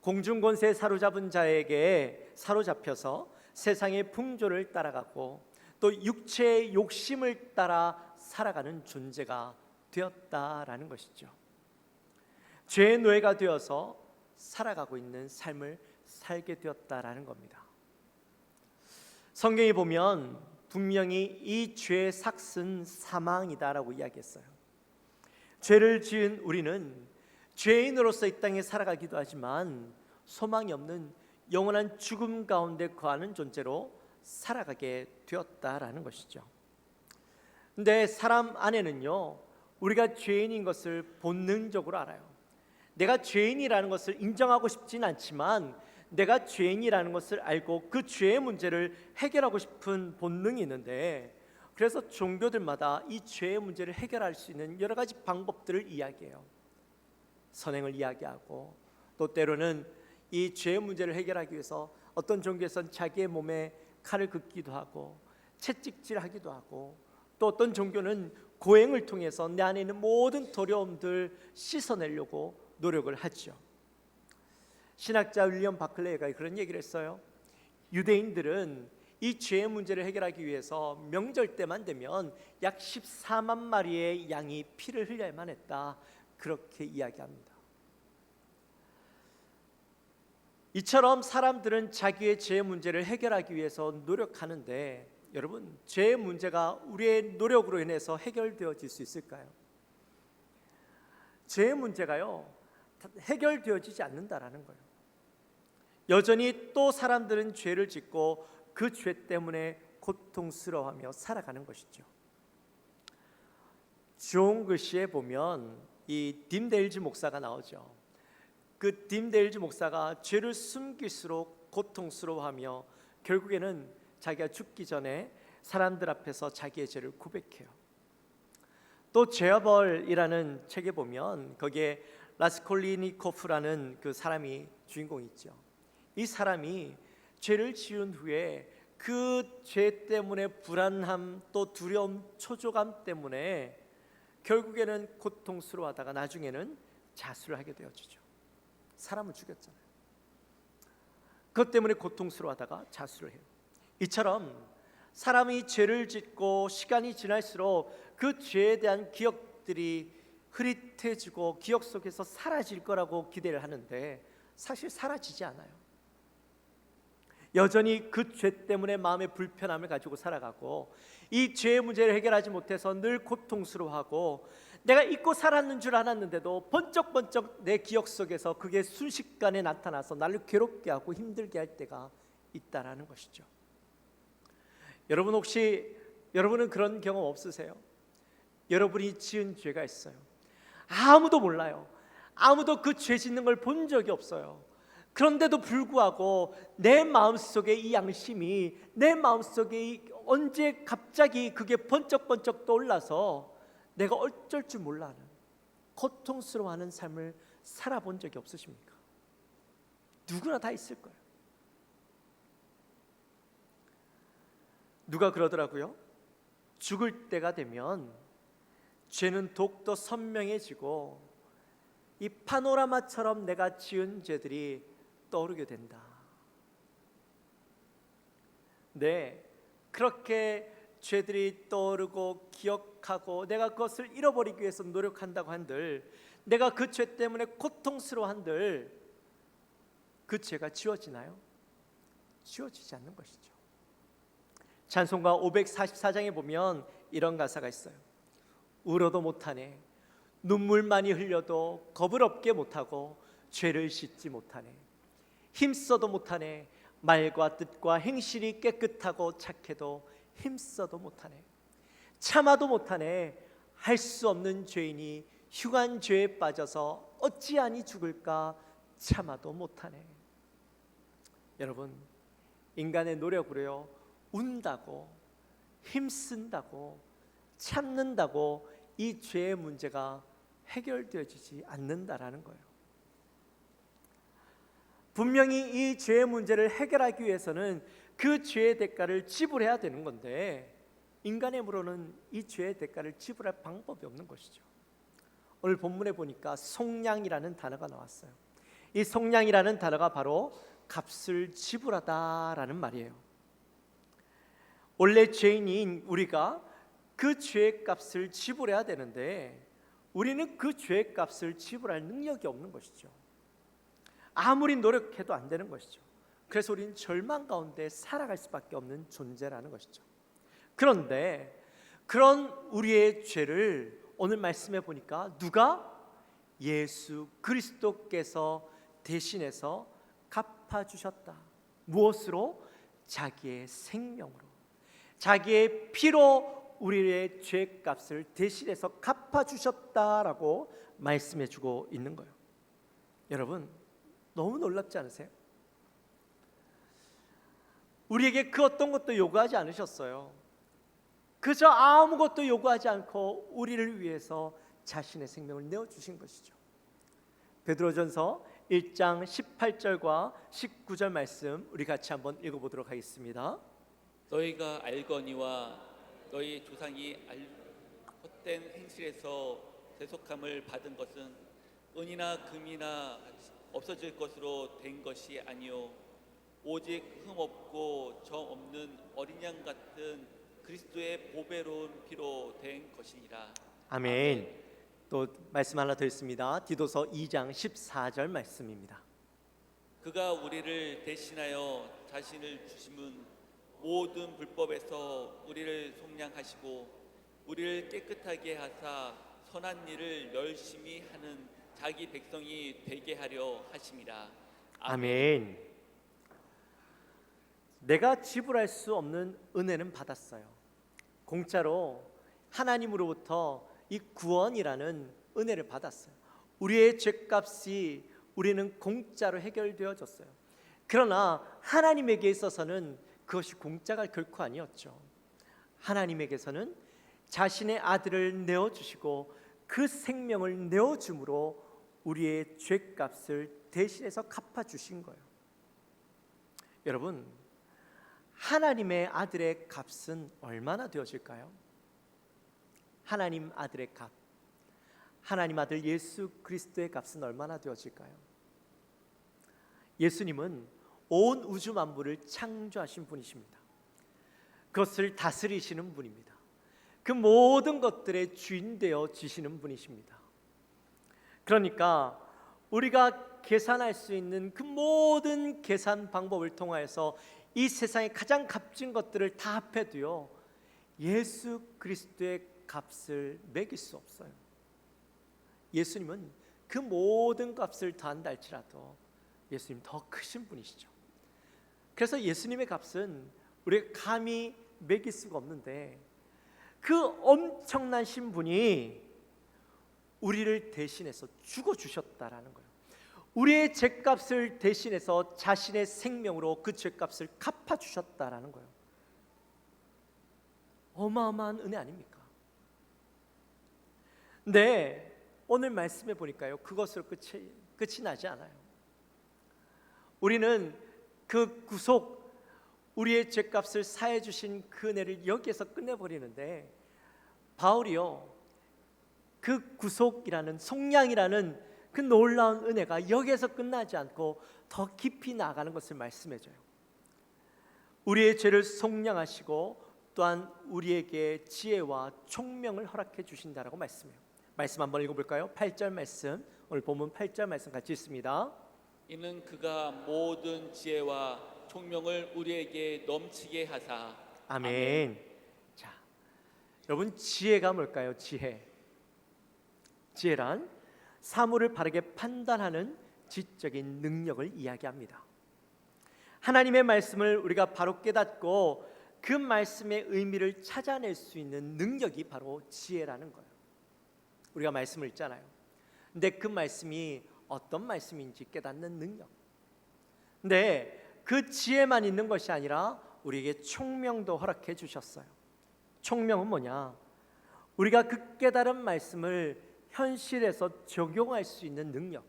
공중권세에 사로잡은 자에게 사로잡혀서 세상의 풍조를 따라가고 또 육체의 욕심을 따라 살아가는 존재가 되었다라는 것이죠. 죄의 노예가 되어서 살아가고 있는 삶을 살게 되었다라는 겁니다. 성경에 보면 분명히 이 죄의 삭은 사망이다라고 이야기했어요. 죄를 지은 우리는 죄인으로서 이 땅에 살아가기도 하지만 소망이 없는 영원한 죽음 가운데 거하는 존재로 살아가게 되었다라는 것이죠. 근데 사람 안에는요, 우리가 죄인인 것을 본능적으로 알아요. 내가 죄인이라는 것을 인정하고 싶진 않지만 내가 죄인이라는 것을 알고 그 죄의 문제를 해결하고 싶은 본능이 있는데, 그래서 종교들마다 이 죄의 문제를 해결할 수 있는 여러 가지 방법들을 이야기해요. 선행을 이야기하고, 또 때로는 이 죄의 문제를 해결하기 위해서 어떤 종교에서는 자기의 몸에 칼을 긋기도 하고 채찍질하기도 하고, 또 어떤 종교는 고행을 통해서 내 안에 있는 모든 두려움들 씻어내려고 노력을 하죠. 신학자 윌리엄 바클레이가 그런 얘기를 했어요. 유대인들은 이 죄의 문제를 해결하기 위해서 명절 때만 되면 약 14만 마리의 양이 피를 흘려야만 했다, 그렇게 이야기합니다. 이처럼 사람들은 자기의 죄의 문제를 해결하기 위해서 노력하는데, 여러분, 죄의 문제가 우리의 노력으로 인해서 해결되어질 수 있을까요? 죄의 문제가요, 해결되어지지 않는다라는 거예요. 여전히 또 사람들은 죄를 짓고 그 죄 때문에 고통스러워하며 살아가는 것이죠. 존 글씨에 보면 이 딤데일즈 목사가 나오죠. 그 딤데일즈 목사가 죄를 숨길수록 고통스러워하며 결국에는 자기가 죽기 전에 사람들 앞에서 자기의 죄를 고백해요. 또 죄와벌이라는 책에 보면 거기에 라스콜리니코프라는 그 사람이 주인공이 있죠. 이 사람이 죄를 지은 후에 그 죄 때문에 불안함, 또 두려움, 초조감 때문에 결국에는 고통스러워하다가 나중에는 자수를 하게 되어지죠. 사람을 죽였잖아요. 그것 때문에 고통스러워하다가 자수를 해요. 이처럼 사람이 죄를 짓고 시간이 지날수록 그 죄에 대한 기억들이 흐릿해지고 기억 속에서 사라질 거라고 기대를 하는데 사실 사라지지 않아요. 여전히 그 죄 때문에 마음의 불편함을 가지고 살아가고, 이 죄의 문제를 해결하지 못해서 늘 고통스러워하고, 내가 잊고 살았는 줄 알았는데도 번쩍번쩍 내 기억 속에서 그게 순식간에 나타나서 나를 괴롭게 하고 힘들게 할 때가 있다라는 것이죠. 여러분, 혹시 여러분은 그런 경험 없으세요? 여러분이 지은 죄가 있어요. 아무도 몰라요. 아무도 그 죄 짓는 걸 본 적이 없어요. 그런데도 불구하고 내 마음속에 이 양심이, 내 마음속에 언제 갑자기 그게 번쩍번쩍 떠올라서 내가 어쩔 줄 몰라 하는, 고통스러워하는 삶을 살아본 적이 없으십니까? 누구나 다 있을 거예요. 누가 그러더라고요. 죽을 때가 되면 죄는 더욱더 선명해지고 이 파노라마처럼 내가 지은 죄들이 떠오르게 된다. 네, 그렇게 죄들이 떠오르고 기억하고 내가 그것을 잃어버리기 위해서 노력한다고 한들, 내가 그 죄 때문에 고통스러워한들 그 죄가 지워지나요? 지워지지 않는 것이죠. 찬송가 544장에 보면 이런 가사가 있어요. 울어도 못하네, 눈물만이 흘려도 겁을 없게 못하고 죄를 씻지 못하네, 힘써도 못하네, 말과 뜻과 행실이 깨끗하고 착해도 힘써도 못하네, 참아도 못하네, 할 수 없는 죄인이 흉한 죄에 빠져서 어찌하니 죽을까 참아도 못하네. 여러분, 인간의 노력으로요, 운다고 힘쓴다고 참는다고 이 죄의 문제가 해결되어지지 않는다라는 거예요. 분명히 이 죄의 문제를 해결하기 위해서는 그 죄의 대가를 지불해야 되는 건데, 인간의 힘으로는 이 죄의 대가를 지불할 방법이 없는 것이죠. 오늘 본문에 보니까 속량이라는 단어가 나왔어요. 이 속량이라는 단어가 바로 값을 지불하다라는 말이에요. 원래 죄인인 우리가 그 죄의 값을 지불해야 되는데, 우리는 그 죄의 값을 지불할 능력이 없는 것이죠. 아무리 노력해도 안 되는 것이죠. 그래서 우리는 절망 가운데 살아갈 수밖에 없는 존재라는 것이죠. 그런데 그런 우리의 죄를 오늘 말씀해 보니까 누가? 예수 그리스도께서 대신해서 갚아주셨다. 무엇으로? 자기의 생명으로, 자기의 피로 우리의 죄값을 대신해서 갚아주셨다라고 말씀해주고 있는 거예요. 여러분, 너무 놀랍지 않으세요? 우리에게 그 어떤 것도 요구하지 않으셨어요. 그저 아무것도 요구하지 않고 우리를 위해서 자신의 생명을 내어주신 것이죠. 베드로전서 1장 18절과 19절 말씀 우리 같이 한번 읽어보도록 하겠습니다. 너희가 알거니와 너희 조상이 헛된 행실에서 대속함을 받은 것은 은이나 금이나 없어질 것으로 된 것이 아니요 오직 흠없고 정 없는 어린 양 같은 그리스도의 보배로운 피로 된 것이니라. 아멘. 또 말씀 하나 더 있습니다. 디도서 2장 14절 말씀입니다. 그가 우리를 대신하여 자신을 주심은 모든 불법에서 우리를 속량하시고 우리를 깨끗하게 하사 선한 일을 열심히 하는 자기 백성이 되게 하려 하심이라. 아멘. 내가 지불할 수 없는 은혜는 받았어요. 공짜로 하나님으로부터 이 구원이라는 은혜를 받았어요. 우리의 죄값이 우리는 공짜로 해결되어졌어요. 그러나 하나님에게 있어서는 그것이 공짜가 결코 아니었죠. 하나님에게서는 자신의 아들을 내어주시고 그 생명을 내어줌으로 우리의 죄값을 대신해서 갚아주신 거예요. 여러분, 하나님의 아들의 값은 얼마나 되어질까요? 하나님 아들의 값, 하나님 아들 예수 그리스도의 값은 얼마나 되어질까요? 예수님은 온 우주 만물을 창조하신 분이십니다. 그것을 다스리시는 분입니다. 그 모든 것들의 주인 되어 지시는 분이십니다. 그러니까 우리가 계산할 수 있는 그 모든 계산 방법을 통하여서 이 세상에 가장 값진 것들을 다 합해도요, 예수 그리스도의 값을 매길 수 없어요. 예수님은 그 모든 값을 더한다 할지라도 예수님 더 크신 분이시죠. 그래서 예수님의 값은 우리가 감히 매길 수가 없는데, 그 엄청나신 분이 우리를 대신해서 죽어주셨다라는 거예요. 우리의 죄값을 대신해서 자신의 생명으로 그 죄값을 갚아주셨다라는 거예요. 어마어마한 은혜 아닙니까? 네, 오늘 말씀해 보니까요, 그것으로 끝이 나지 않아요. 우리는 그 구속, 우리의 죄값을 사해 주신 그 은혜를 여기에서 끝내버리는데, 바울이요, 그 구속이라는, 속량이라는 그 놀라운 은혜가 여기에서 끝나지 않고 더 깊이 나아가는 것을 말씀해줘요. 우리의 죄를 속량하시고 또한 우리에게 지혜와 총명을 허락해 주신다라고 말씀해요. 말씀 한번 읽어볼까요? 8절 말씀, 오늘 본문 8절 말씀 같이 읽습니다. 이는 그가 모든 지혜와 총명을 우리에게 넘치게 하사. 아멘. 자, 여러분, 지혜가 뭘까요? 지혜란 사물을 바르게 판단하는 지적인 능력을 이야기합니다. 하나님의 말씀을 우리가 바로 깨닫고 그 말씀의 의미를 찾아낼 수 있는 능력이 바로 지혜라는 거예요. 우리가 말씀을 읽잖아요. 근데 그 말씀이 어떤 말씀인지 깨닫는 능력. 근데 그 지혜만 있는 것이 아니라 우리에게 총명도 허락해 주셨어요. 총명은 뭐냐? 우리가 그 깨달은 말씀을 현실에서 적용할 수 있는 능력.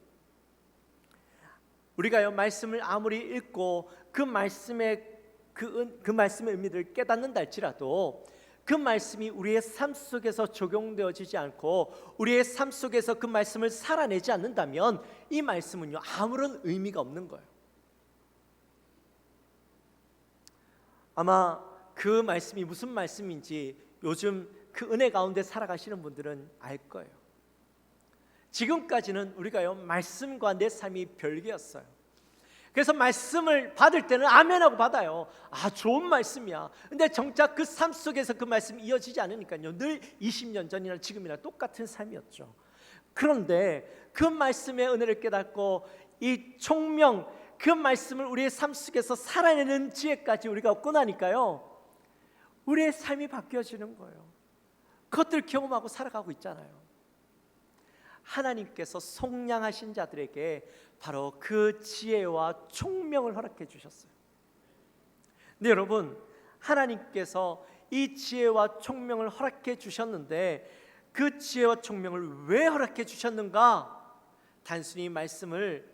우리가요 말씀을 아무리 읽고 그 말씀의 말씀의 의미를 깨닫는다 할지라도 그 말씀이 우리의 삶 속에서 적용되어지지 않고 우리의 삶 속에서 그 말씀을 살아내지 않는다면 이 말씀은요 아무런 의미가 없는 거예요. 아마 그 말씀이 무슨 말씀인지 요즘 그 은혜 가운데 살아가시는 분들은 알 거예요. 지금까지는 우리가요 말씀과 내 삶이 별개였어요. 그래서 말씀을 받을 때는 아멘하고 받아요. 아 좋은 말씀이야. 근데 정작 그 삶 속에서 그 말씀이 이어지지 않으니까요 늘 20년 전이나 지금이나 똑같은 삶이었죠. 그런데 그 말씀의 은혜를 깨닫고 이 총명 그 말씀을 우리의 삶 속에서 살아내는 지혜까지 우리가 얻고 나니까요 우리의 삶이 바뀌어지는 거예요. 그것들 경험하고 살아가고 있잖아요. 하나님께서 속량하신 자들에게 바로 그 지혜와 총명을 허락해 주셨어요. 근데 여러분 하나님께서 이 지혜와 총명을 허락해 주셨는데 그 지혜와 총명을 왜 허락해 주셨는가? 단순히 말씀을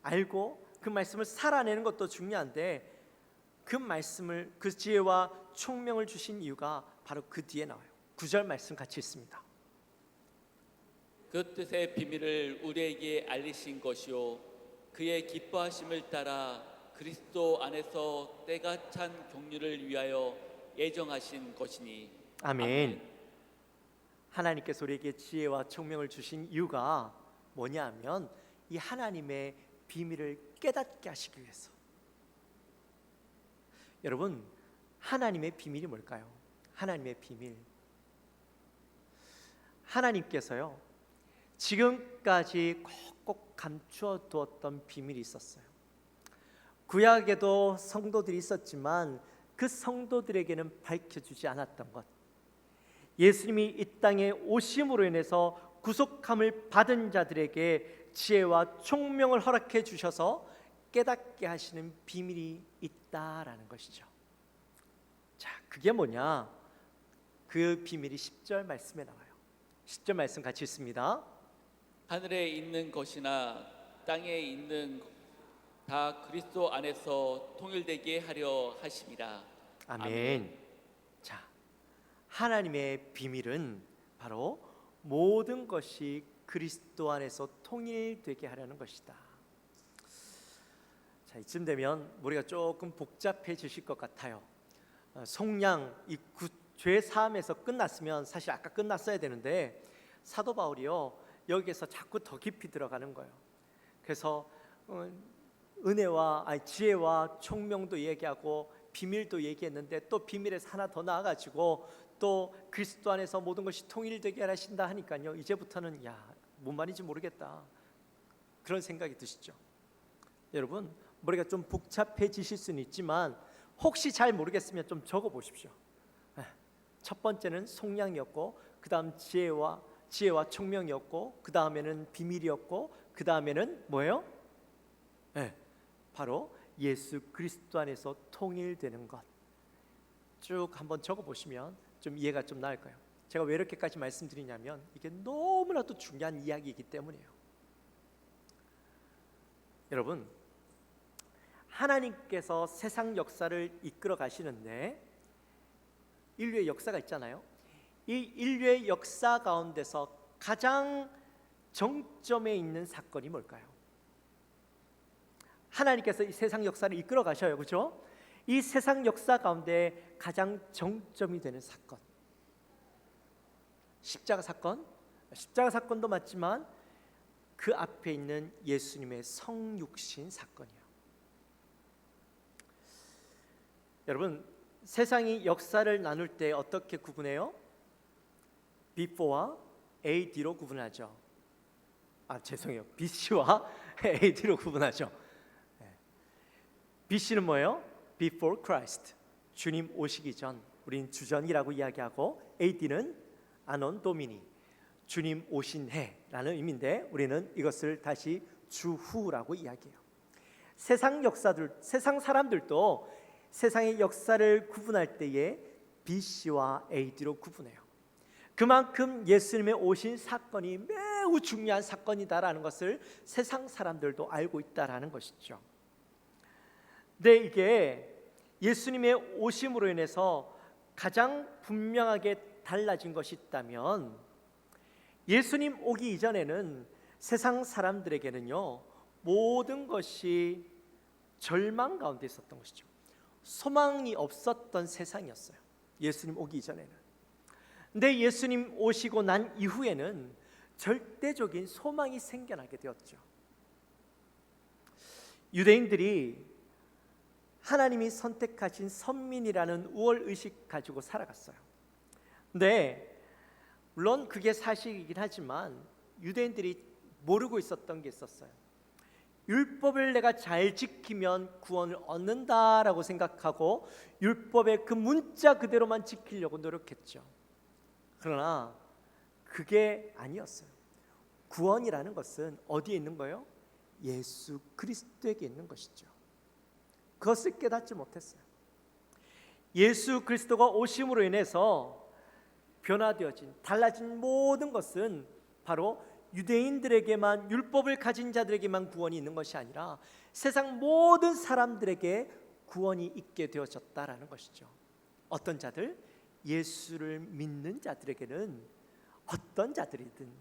알고 그 말씀을 살아내는 것도 중요한데 그 말씀을 그 지혜와 총명을 주신 이유가 바로 그 뒤에 나와요. 9절 말씀 같이 읽습니다. 그 뜻의 비밀을 우리에게 알리신 것이요 그의 기뻐하심을 따라 그리스도 안에서 때가 찬 경륜을 위하여 예정하신 것이니. 아멘. 하나님께서 우리에게 지혜와 총명을 주신 이유가 뭐냐면 이 하나님의 비밀을 깨닫게 하시기 위해서. 여러분 하나님의 비밀이 뭘까요? 하나님의 비밀. 하나님께서요 지금까지 꼭 감추어 두었던 비밀이 있었어요. 구약에도 성도들이 있었지만 그 성도들에게는 밝혀주지 않았던 것. 예수님이 이 땅에 오심으로 인해서 구속함을 받은 자들에게 지혜와 총명을 허락해 주셔서 깨닫게 하시는 비밀이 있다라는 것이죠. 자, 그게 뭐냐? 그 비밀이 10절 말씀에 나와요. 10절 말씀 같이 읽습니다. 하늘에 있는 것이나 땅에 있는 다 그리스도 안에서 통일되게 하려 하심이라. 아멘. 자, 하나님의 비밀은 바로 모든 것이 그리스도 안에서 통일되게 하려는 것이다. 자, 이쯤 되면 머리가 조금 복잡해지실 것 같아요. 속량 이 죄 사함에서 끝났으면 사실 아까 끝났어야 되는데 사도 바울이요 여기에서 자꾸 더 깊이 들어가는 거예요. 그래서 은혜와 지혜와 총명도 얘기하고 비밀도 얘기했는데 또 비밀에서 하나 더 나아가지고 또 그리스도 안에서 모든 것이 통일되게 하신다 하니까요 이제부터는 뭔 말인지 모르겠다 그런 생각이 드시죠. 여러분 머리가 좀 복잡해지실 수는 있지만 혹시 잘 모르겠으면 좀 적어보십시오. 첫 번째는 속량이었고 그 다음 지혜와 총명이었고 그 다음에는 비밀이었고 그 다음에는 뭐예요? 바로 예수 그리스도 안에서 통일되는 것. 쭉 한번 적어보시면 좀 이해가 좀 나을 거예요. 제가 왜 이렇게까지 말씀드리냐면 이게 너무나도 중요한 이야기이기 때문이에요. 여러분 하나님께서 세상 역사를 이끌어 가시는데 인류의 역사가 있잖아요. 이 인류의 역사 가운데서 가장 정점에 있는 사건이 뭘까요? 하나님께서 이 세상 역사를 이끌어 가셔요. 그렇죠? 이 세상 역사 가운데 가장 정점이 되는 사건. 십자가 사건. 십자가 사건도 맞지만 그 앞에 있는 예수님의 성육신 사건이에요. 여러분 세상이 역사를 나눌 때 어떻게 구분해요? Before와 AD로 구분하죠. 죄송해요. BC와 AD로 구분하죠. BC는 뭐예요? Before Christ, 주님 오시기 전, 우린 주전이라고 이야기하고 AD는 아논 도미니, 주님 오신 해라는 의미인데 우리는 이것을 다시 주후라고 이야기해요. 세상 사람들도 세상의 역사를 구분할 때에 BC와 AD로 구분해요. 그만큼 예수님의 오신 사건이 매우 중요한 사건이다라는 것을 세상 사람들도 알고 있다라는 것이죠. 근데 이게 예수님의 오심으로 인해서 가장 분명하게 달라진 것이 있다면 예수님 오기 이전에는 세상 사람들에게는요 모든 것이 절망 가운데 있었던 것이죠. 소망이 없었던 세상이었어요. 예수님 오기 이전에는. 근데 예수님 오시고 난 이후에는 절대적인 소망이 생겨나게 되었죠. 유대인들이 하나님이 선택하신 선민이라는 우월의식 가지고 살아갔어요. 근데 물론 그게 사실이긴 하지만 유대인들이 모르고 있었던 게 있었어요. 율법을 내가 잘 지키면 구원을 얻는다라고 생각하고 율법의 그 문자 그대로만 지키려고 노력했죠. 그러나 그게 아니었어요. 구원이라는 것은 어디에 있는 거예요? 예수 그리스도에게 있는 것이죠. 그것을 깨닫지 못했어요. 예수 그리스도가 오심으로 인해서 변화되어진 달라진 모든 것은 바로 유대인들에게만 율법을 가진 자들에게만 구원이 있는 것이 아니라 세상 모든 사람들에게 구원이 있게 되어졌다라는 것이죠. 어떤 자들? 예수를 믿는 자들에게는 어떤 자들이든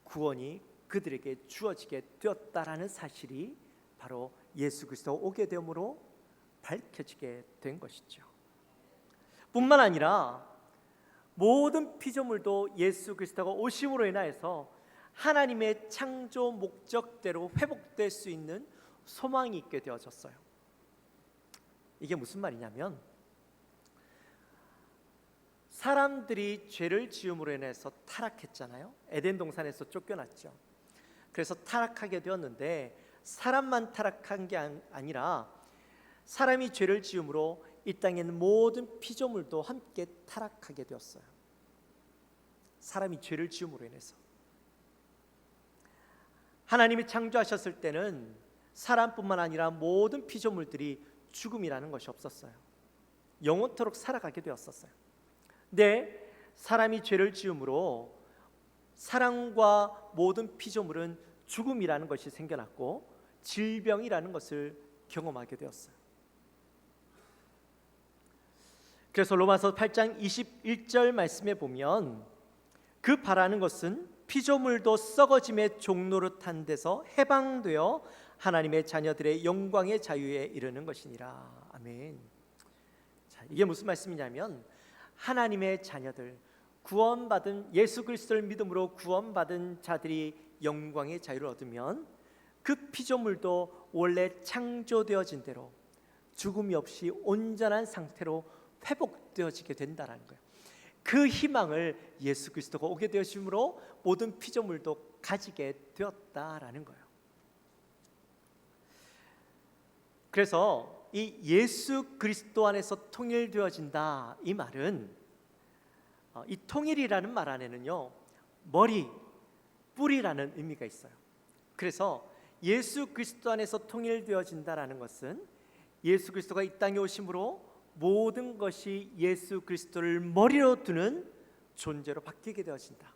구원이 그들에게 주어지게 되었다라는 사실이 바로 예수 그리스도가 오게 되므로 밝혀지게 된 것이죠. 뿐만 아니라 모든 피조물도 예수 그리스도가 오심으로 인하여서 하나님의 창조 목적대로 회복될 수 있는 소망이 있게 되어졌어요. 이게 무슨 말이냐면 사람들이 죄를 지음으로 인해서 타락했잖아요. 에덴 동산에서 쫓겨났죠. 그래서 타락하게 되었는데 사람만 타락한 게 아니라 사람이 죄를 지음으로 이 땅에 있는 모든 피조물도 함께 타락하게 되었어요. 사람이 죄를 지음으로 인해서. 하나님이 창조하셨을 때는 사람뿐만 아니라 모든 피조물들이 죽음이라는 것이 없었어요. 영원토록 살아가게 되었었어요. 근데 사람이 죄를 지음으로 사람과 모든 피조물은 죽음이라는 것이 생겨났고 질병이라는 것을 경험하게 되었어요. 그래서 로마서 8장 21절 말씀에 보면 그 바라는 것은 피조물도 썩어짐의 종노릇한 데서 해방되어 하나님의 자녀들의 영광의 자유에 이르는 것이니라. 아멘. 자, 이게 무슨 말씀이냐면 하나님의 자녀들, 구원받은 예수 그리스도를 믿음으로 구원받은 자들이 영광의 자유를 얻으면 그 피조물도 원래 창조되어진 대로 죽음이 없이 온전한 상태로 회복되어지게 된다는 거예요. 그 희망을 예수 그리스도가 오게 되심으로 모든 피조물도 가지게 되었다라는 거예요. 그래서 이 예수 그리스도 안에서 통일되어진다 이 말은 이 통일이라는 말 안에는요 머리, 뿌리라는 의미가 있어요. 그래서 예수 그리스도 안에서 통일되어진다라는 것은 예수 그리스도가 이 땅에 오심으로 모든 것이 예수 그리스도를 머리로 두는 존재로 바뀌게 되어진다.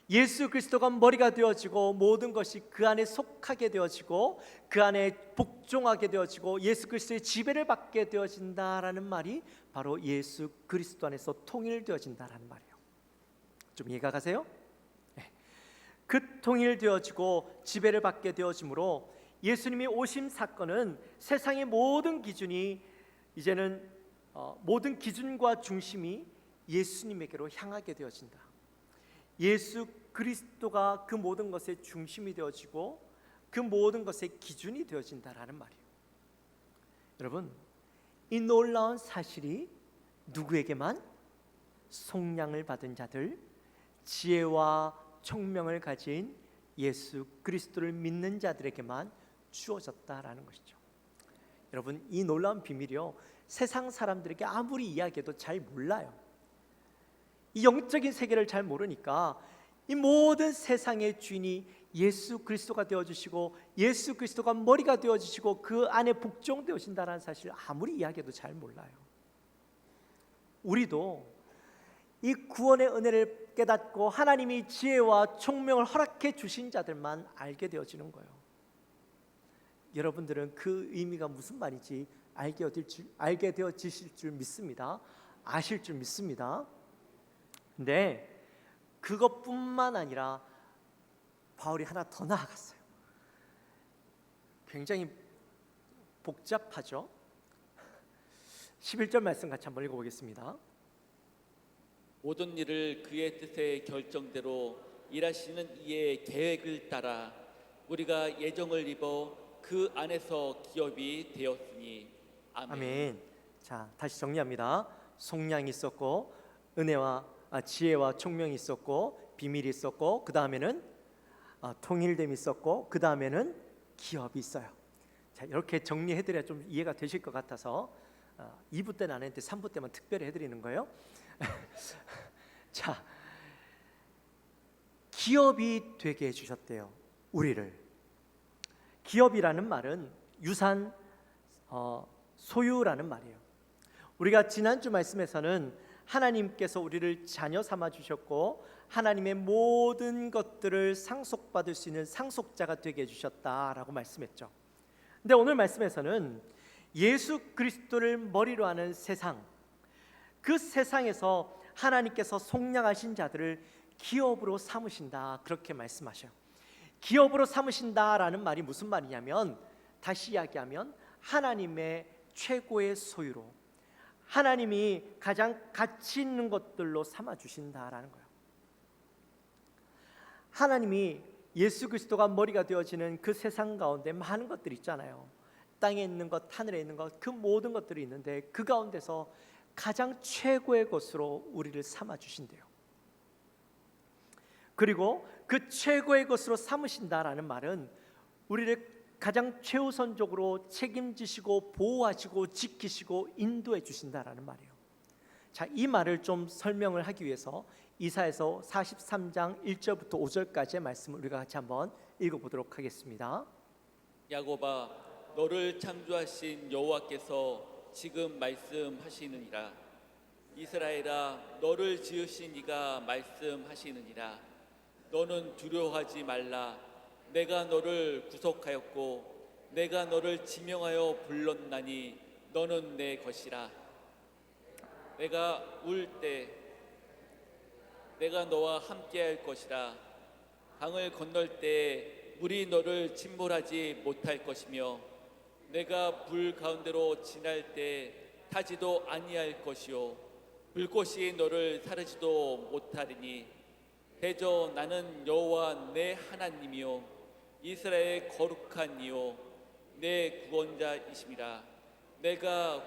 예수 그리스도가 머리가 되어지고 모든 것이 그 안에 속하게 되어지고 그 안에 복종하게 되어지고 예수 그리스도의 지배를 받게 되어진다라는 말이 바로 예수 그리스도 안에서 통일되어진다라는 말이에요. 좀 이해가 가세요? 네. 그 통일되어지고 지배를 받게 되어지므로 예수님이 오심 사건은 세상의 모든 기준이 이제는 모든 기준과 중심이 예수님에게로 향하게 되어진다. 예수 그리스도가 그 모든 것의 중심이 되어지고 그 모든 것의 기준이 되어진다라는 말이에요. 여러분, 이 놀라운 사실이 누구에게만? 속량을 받은 자들, 지혜와 총명을 가진 예수 그리스도를 믿는 자들에게만 주어졌다라는 것이죠. 여러분, 이 놀라운 비밀이요 세상 사람들에게 아무리 이야기해도 잘 몰라요. 이 영적인 세계를 잘 모르니까 이 모든 세상의 주인이 예수 그리스도가 되어주시고 예수 그리스도가 머리가 되어주시고 그 안에 복종되어진다는 사실 아무리 이야기해도 잘 몰라요. 우리도 이 구원의 은혜를 깨닫고 하나님이 지혜와 총명을 허락해 주신 자들만 알게 되어지는 거예요. 여러분들은 그 의미가 무슨 말인지 알게 되어지실 줄 믿습니다. 아실 줄 믿습니다. 근데 그것뿐만 아니라 바울이 하나 더 나아갔어요. 굉장히 복잡하죠. 11절 말씀 같이 한번 읽어보겠습니다. 모든 일을 그의 뜻의 결정대로 일하시는 이의 계획을 따라 우리가 예정을 입어 그 안에서 기업이 되었으니 아멘. 아멘. 자, 다시 정리합니다. 속량이 있었고 지혜와 총명이 있었고 비밀이 있었고 그 다음에는 통일됨이 있었고 그 다음에는 기업이 있어요. 자, 이렇게 정리해드려야 좀 이해가 되실 것 같아서 2부 때는 안 했는데 3부 때만 특별히 해드리는 거예요. 자, 기업이 되게 해주셨대요. 우리를. 기업이라는 말은 유산, 소유라는 말이에요. 우리가 지난주 말씀에서는 하나님께서 우리를 자녀 삼아 주셨고 하나님의 모든 것들을 상속받을 수 있는 상속자가 되게 해주셨다라고 말씀했죠. 근데 오늘 말씀에서는 예수 그리스도를 머리로 하는 세상, 그 세상에서 하나님께서 속량하신 자들을 기업으로 삼으신다, 그렇게 말씀하셔요. 기업으로 삼으신다라는 말이 무슨 말이냐면, 다시 이야기하면 하나님의 최고의 소유로, 하나님이 가장 가치 있는 것들로 삼아 주신다라는 거예요. 하나님이 예수 그리스도가 머리가 되어지는 그 세상 가운데 많은 것들이 있잖아요. 땅에 있는 것, 하늘에 있는 것, 그 모든 것들이 있는데 그 가운데서 가장 최고의 것으로 우리를 삼아 주신대요. 그리고 그 최고의 것으로 삼으신다라는 말은 우리를 가장 최우선적으로 책임지시고 보호하시고 지키시고 인도해 주신다라는 말이에요. 자, 이 말을 좀 설명을 하기 위해서 이사야서 43장 1절부터 5절까지의 말씀을 우리가 같이 한번 읽어보도록 하겠습니다. 야곱아, 너를 창조하신 여호와께서 지금 말씀하시느니라. 이스라엘아, 너를 지으신 이가 말씀하시느니라. 너는 두려워하지 말라. 내가 너를 구속하였고 내가 너를 지명하여 불렀나니 너는 내 것이라. 내가 울 때 내가 너와 함께할 것이라. 강을 건널 때 물이 너를 침몰하지 못할 것이며 내가 불 가운데로 지날 때 타지도 아니할 것이요 불꽃이 너를 사르지도 못하리니 대저 나는 여호와 내 하나님이요 이스라엘의 거룩한 이요 내 구원자이심이라. 내가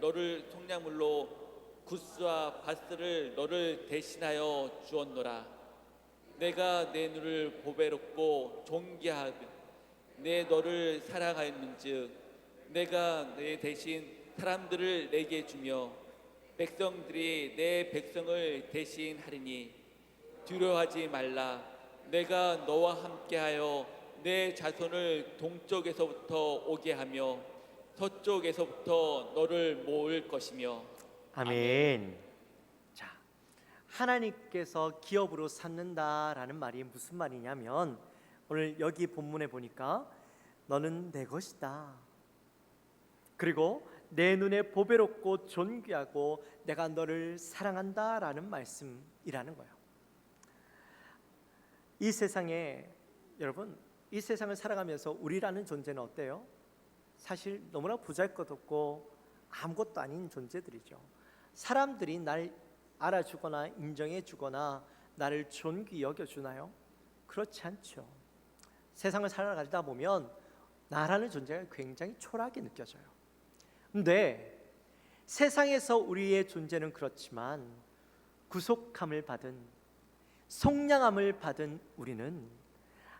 너를 속량물로 구스와 바스를 너를 대신하여 주었노라. 내가 내 눈을 보배롭고 존귀하며 내 너를 사랑하였는즉 내가 내 대신 사람들을 내게 주며 백성들이 내 백성을 대신하리니 두려워하지 말라. 내가 너와 함께하여 내 자손을 동쪽에서부터 오게 하며 서쪽에서부터 너를 모을 것이며. 아멘. 자, 하나님께서 기업으로 삼는다라는 말이 무슨 말이냐면, 오늘 여기 본문에 보니까 너는 내 것이다, 그리고 내 눈에 보배롭고 존귀하고 내가 너를 사랑한다라는 말씀이라는 거예요. 이 세상에, 여러분, 이 세상을 살아가면서 우리라는 존재는 어때요? 사실 너무나 보잘것없고 아무것도 아닌 존재들이죠. 사람들이 날 알아주거나 인정해주거나 나를 존귀 여겨주나요? 그렇지 않죠. 세상을 살아가다 보면 나라는 존재가 굉장히 초라하게 느껴져요. 근데 세상에서 우리의 존재는 그렇지만 구속함을 받은, 속량함을 받은 우리는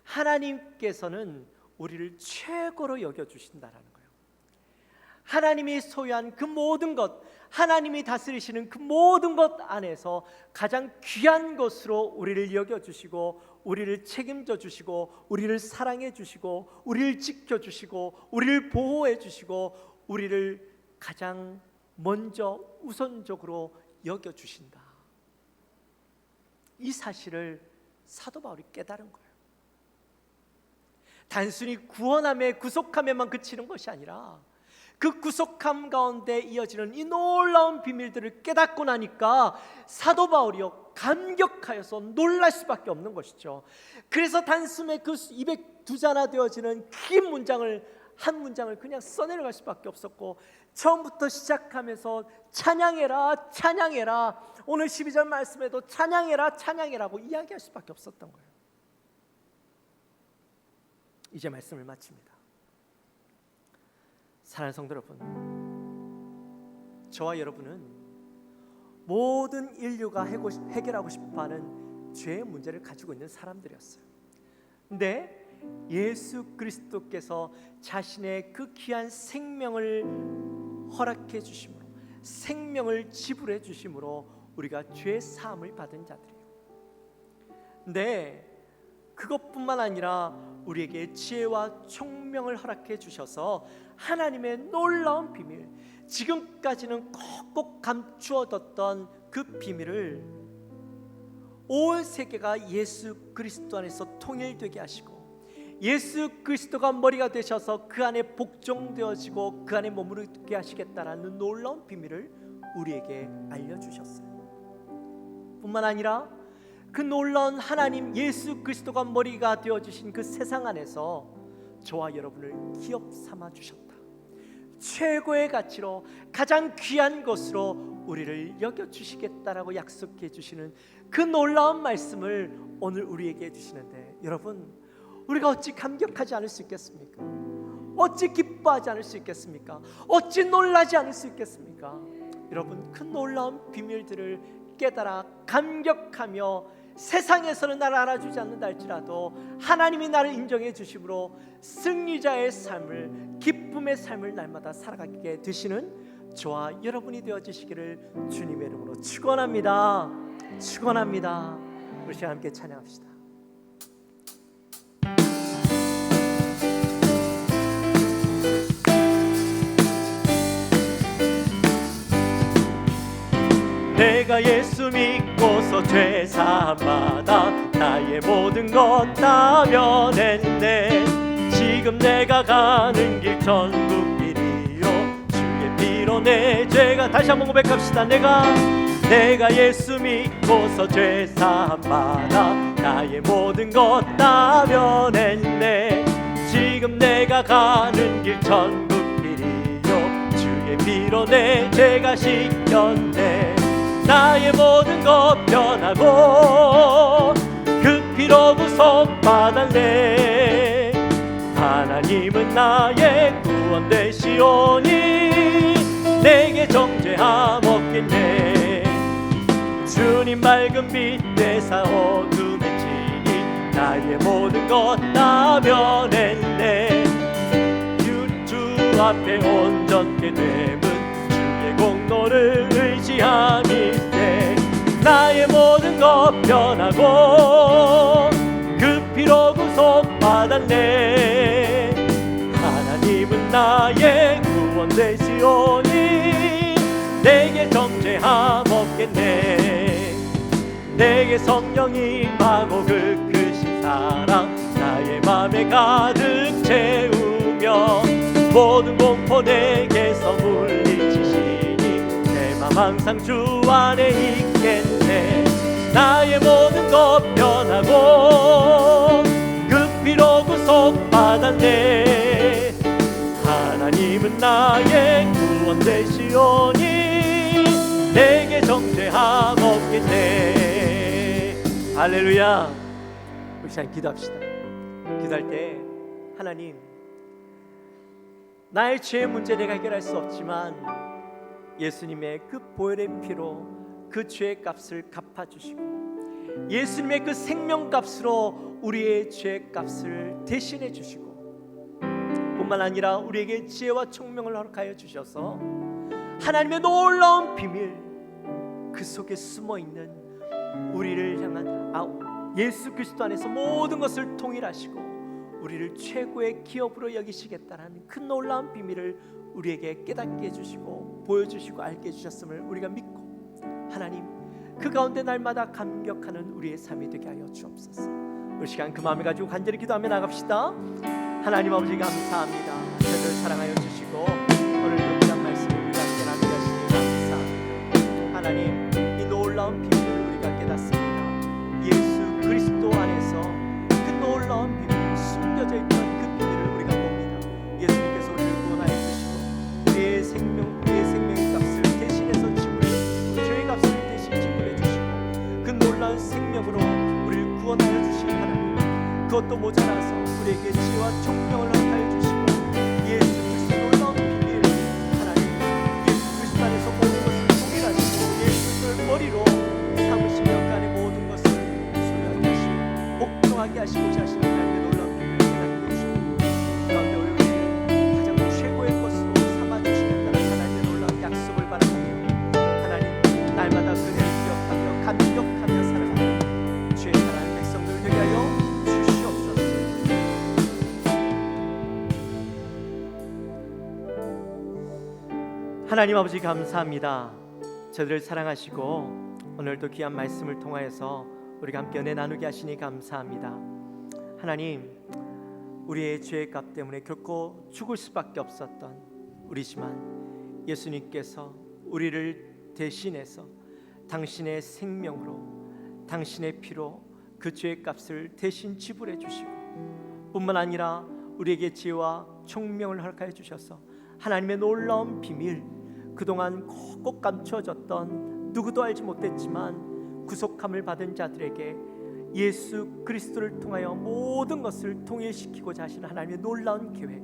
하나님께서는 우리를 최고로 여겨주신다라는 거예요. 하나님이 소유한 그 모든 것, 하나님이 다스리시는 그 모든 것 안에서 가장 귀한 것으로 우리를 여겨주시고, 우리를 책임져 주시고, 우리를 사랑해 주시고, 우리를 지켜주시고, 우리를 보호해 주시고, 우리를 가장 먼저 우선적으로 여겨주신다. 이 사실을 사도 바울이 깨달은 거예요. 단순히 구원함에, 구속함에만 그치는 것이 아니라 그 구속함 가운데 이어지는 이 놀라운 비밀들을 깨닫고 나니까 사도 바울이요 감격하여서 놀랄 수밖에 없는 것이죠. 그래서 단숨에 그 입에 두자나 되어지는 긴 문장을, 한 문장을 그냥 써내려갈 수밖에 없었고, 처음부터 시작하면서 찬양해라 찬양해라, 오늘 12절 말씀에도 찬양해라 찬양해라고 이야기할 수밖에 없었던 거예요. 이제 말씀을 마칩니다. 사랑하는 성도 여러분, 저와 여러분은 모든 인류가 해결하고 싶어하는 죄의 문제를 가지고 있는 사람들이었어요. 근데 예수 그리스도께서 자신의 그 귀한 생명을 허락해 주심으로, 생명을 지불해 주심으로 우리가 죄 사함을 받은 자들이에요. 근데 그것뿐만 아니라 우리에게 지혜와 총명을 허락해 주셔서 하나님의 놀라운 비밀, 지금까지는 꼭꼭 감추어뒀던 그 비밀을 온 세계가 예수 그리스도 안에서 통일되게 하시고, 예수 그리스도가 머리가 되셔서 그 안에 복종되어지고 그 안에 머무르게 하시겠다라는 놀라운 비밀을 우리에게 알려주셨어요. 뿐만 아니라 그 놀라운 하나님 예수 그리스도가 머리가 되어주신 그 세상 안에서 저와 여러분을 기업 삼아 주셨다. 최고의 가치로, 가장 귀한 것으로 우리를 여겨주시겠다라고 약속해 주시는 그 놀라운 말씀을 오늘 우리에게 해주시는데, 여러분, 우리가 어찌 감격하지 않을 수 있겠습니까? 어찌 기뻐하지 않을 수 있겠습니까? 어찌 놀라지 않을 수 있겠습니까? 여러분, 그 놀라운 비밀들을 깨달아 감격하며, 세상에서는 나를 알아주지 않는다 할지라도 하나님이 나를 인정해 주심으로 승리자의 삶을, 기쁨의 삶을 날마다 살아가게 되시는 저와 여러분이 되어주시기를 주님의 이름으로 축원합니다. 축원합니다. 우리 시간 함께 찬양합시다. 내가 예수 믿고서 죄 사함 받아 나의 모든 것 다 면했네. 지금 내가 가는 길 천국 길이요, 주의 피로 내 죄가, 다시 한번 고백합시다. 내가 예수 믿고서 죄 사함 받아 나의 모든 것 다 면했네. 지금 내가 가는 길 천국 길이요, 주의 피로 내 죄가 씻겼네. 나의 모든 것 변하고 그 피로 구속받았네. 하나님은 나의 구원 되시오니 내게 정죄함 없겠네. 주님 밝은 빛 되사 어둠에 치니 나의 모든 것 다 변했네. 주 앞에 온전케 됨은 공로를 의지함일세. 나의 모든 것 변하고 그 피로 구속받았네. 하나님은 나의 구원 되시오니 내게 정죄함 없겠네. 내게 성령이 임하고 그 크신 사랑 나의 맘에 가득 채우며 모든 공포 내게서 물리치시니 내 맘 항상 주 안에 있겠네. 나의 모든 것 변하고 그 피로 구속받았네. 하나님은 나의 구원 되시오니 내게 정죄함 없겠네. 할렐루야. 우리 시간 기도합시다. 기도할 때, 하나님, 나의 죄의 문제 내가 해결할 수 없지만 예수님의 그 보혈의 피로 그 죄의 값을 갚아주시고 예수님의 그 생명값으로 우리의 죄의 값을 대신해 주시고, 뿐만 아니라 우리에게 지혜와 총명을 허락하여 주셔서 하나님의 놀라운 비밀, 그 속에 숨어있는 우리를 향한 예수 그리스도 안에서 모든 것을 통일하시고 우리를 최고의 기업으로 여기시겠다는 그 놀라운 비밀을 우리에게 깨닫게 해주시고 보여주시고 알게 해주셨음을 우리가 믿고, 하나님 그 가운데 날마다 감격하는 우리의 삶이 되게 하여 주옵소서. 이 시간 그 마음을 가지고 간절히 기도하며 나갑시다. 하나님 아버지 감사합니다. 저를 사랑하여 주시고 오늘도 귀한 말씀을 우리가 함께 나누게 하시니 감사합니다. 하나님, 이 놀라운 비밀을 우리가 깨닫습니다. 예수 그리스도 안에서 그 놀라운 비밀, 숨겨져 있던 그 비밀을 우리가 봅니다. 예수님께서 우리를 구원하여 주시고 우리의 생명의 값을 대신해서 지불해 주시고 죄의 값을 대신 지불해 주시고 그 놀라운 생명으로 우리를 구원하여 주신 하나님, 그것도 모자라서 우리에게 지혜와 총명을 허락하여 주시고 예수 그리스도 놀라운 비밀, 하나님 예수 그리스도 안에서 모든 것을 통일하시고 예수 그리스도를 머리로 삼으시며 그 안에 모든 것을 소유하게 하시고 복종하게 하시고자 하시는 하나님의 놀라운 비밀을 깨닫게 해주시고 그 가운데 우리를 가장 최고의 것으로 삼아주시겠다는 하나님의 놀라운 약속을 바라보며 하나님 날마다 그를 기억하며 감격하며 살아가는 주의 사랑하는 백성들을 되게 하여 주시옵소서. 하나님 아버지 감사합니다. 저들을 사랑하시고 오늘도 귀한 말씀을 통하여서 우리가 함께 은혜 나누게 하시니 감사합니다. 하나님, 우리의 죄의 값 때문에 결코 죽을 수밖에 없었던 우리지만 예수님께서 우리를 대신해서 당신의 생명으로 당신의 피로 그 죄의 값을 대신 지불해 주시고 뿐만 아니라 우리에게 지혜와 총명을 허락하여 주셔서 하나님의 놀라운 비밀, 그동안 꼭 감춰졌던 누구도 알지 못했지만 구속함을 받은 자들에게 예수 그리스도를 통하여 모든 것을 통일시키고자 하시는 하나님의 놀라운 계획,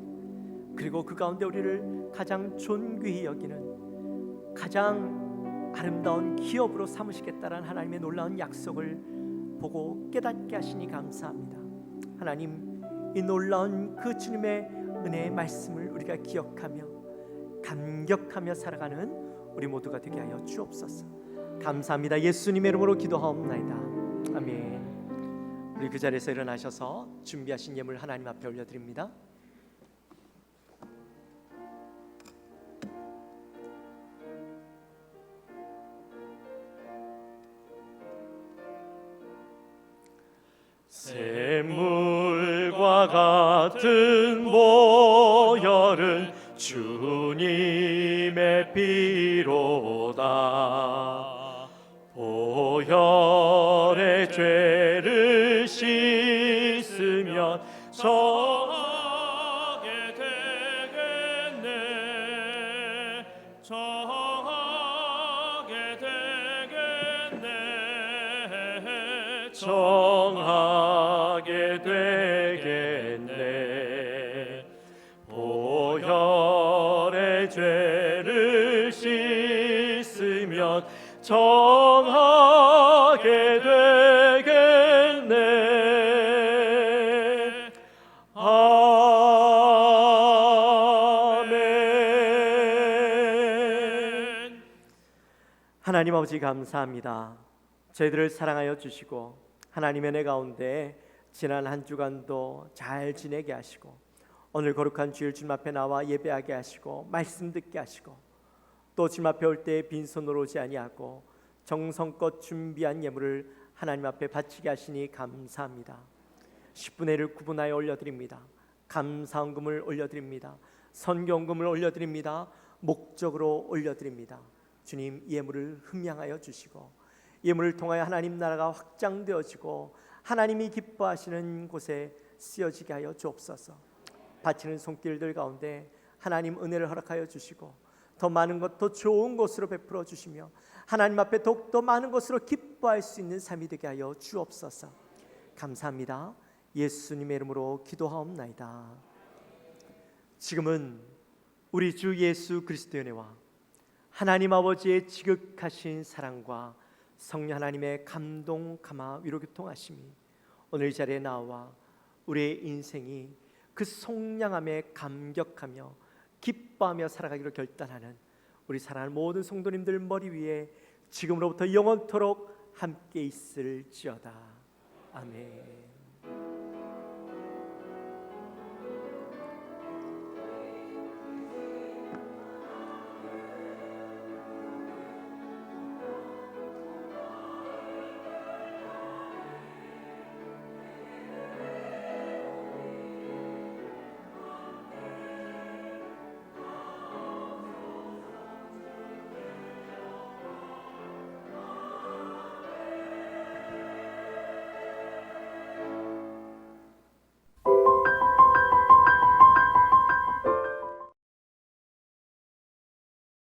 그리고 그 가운데 우리를 가장 존귀히 여기는 가장 아름다운 기업으로 삼으시겠다는 하나님의 놀라운 약속을 보고 깨닫게 하시니 감사합니다. 하나님, 이 놀라운 그 주님의 은혜의 말씀을 우리가 기억하며 감격하며 살아가는 우리 모두가 되게 하여 주옵소서. 감사합니다. 예수님의 이름으로 기도하옵나이다. 아멘. 우리 그 자리에서 일어나셔서 준비하신 예물 하나님 앞에 올려드립니다. 샘물과 같은 보혈은 주님의 피로다. 보혈의 죄를 씻으면 정하게 되겠네. 정하게 되겠네. 정하게 되겠네. 보혈의 죄를 씻으면 정하게 되겠네. 아멘. 하나님 아버지 감사합니다. 저희들을 사랑하여 주시고 하나님의 은혜 가운데 지난 한 주간도 잘 지내게 하시고 오늘 거룩한 주일 주님 앞에 나와 예배하게 하시고 말씀 듣게 하시고 또 주님 앞에 올 때 빈손으로 오지 아니하고 정성껏 준비한 예물을 하나님 앞에 바치게 하시니 감사합니다. 10분의 1을 구분하여 올려드립니다. 감사헌금을 올려드립니다. 선경금을 올려드립니다. 목적으로 올려드립니다. 주님, 예물을 흠양하여 주시고 예물을 통하여 하나님 나라가 확장되어지고 하나님이 기뻐하시는 곳에 쓰여지게 하여 주옵소서. 바치는 손길들 가운데 하나님 은혜를 허락하여 주시고 더 많은 것, 더 좋은 것으로 베풀어 주시며 하나님 앞에 더욱더 많은 것으로 기뻐할 수 있는 삶이 되게 하여 주옵소서. 감사합니다. 예수님의 이름으로 기도하옵나이다. 지금은 우리 주 예수 그리스도의 은혜와 하나님 아버지의 지극하신 사랑과 성령 하나님의 감동, 감화, 위로, 교통하심이 오늘 이 자리에 나와 우리의 인생이 그 속량함에 감격하며 기뻐하며 살아가기로 결단하는 우리 사랑하는 모든 성도님들 머리 위에 지금으로부터 영원토록 함께 있을지어다. 아멘.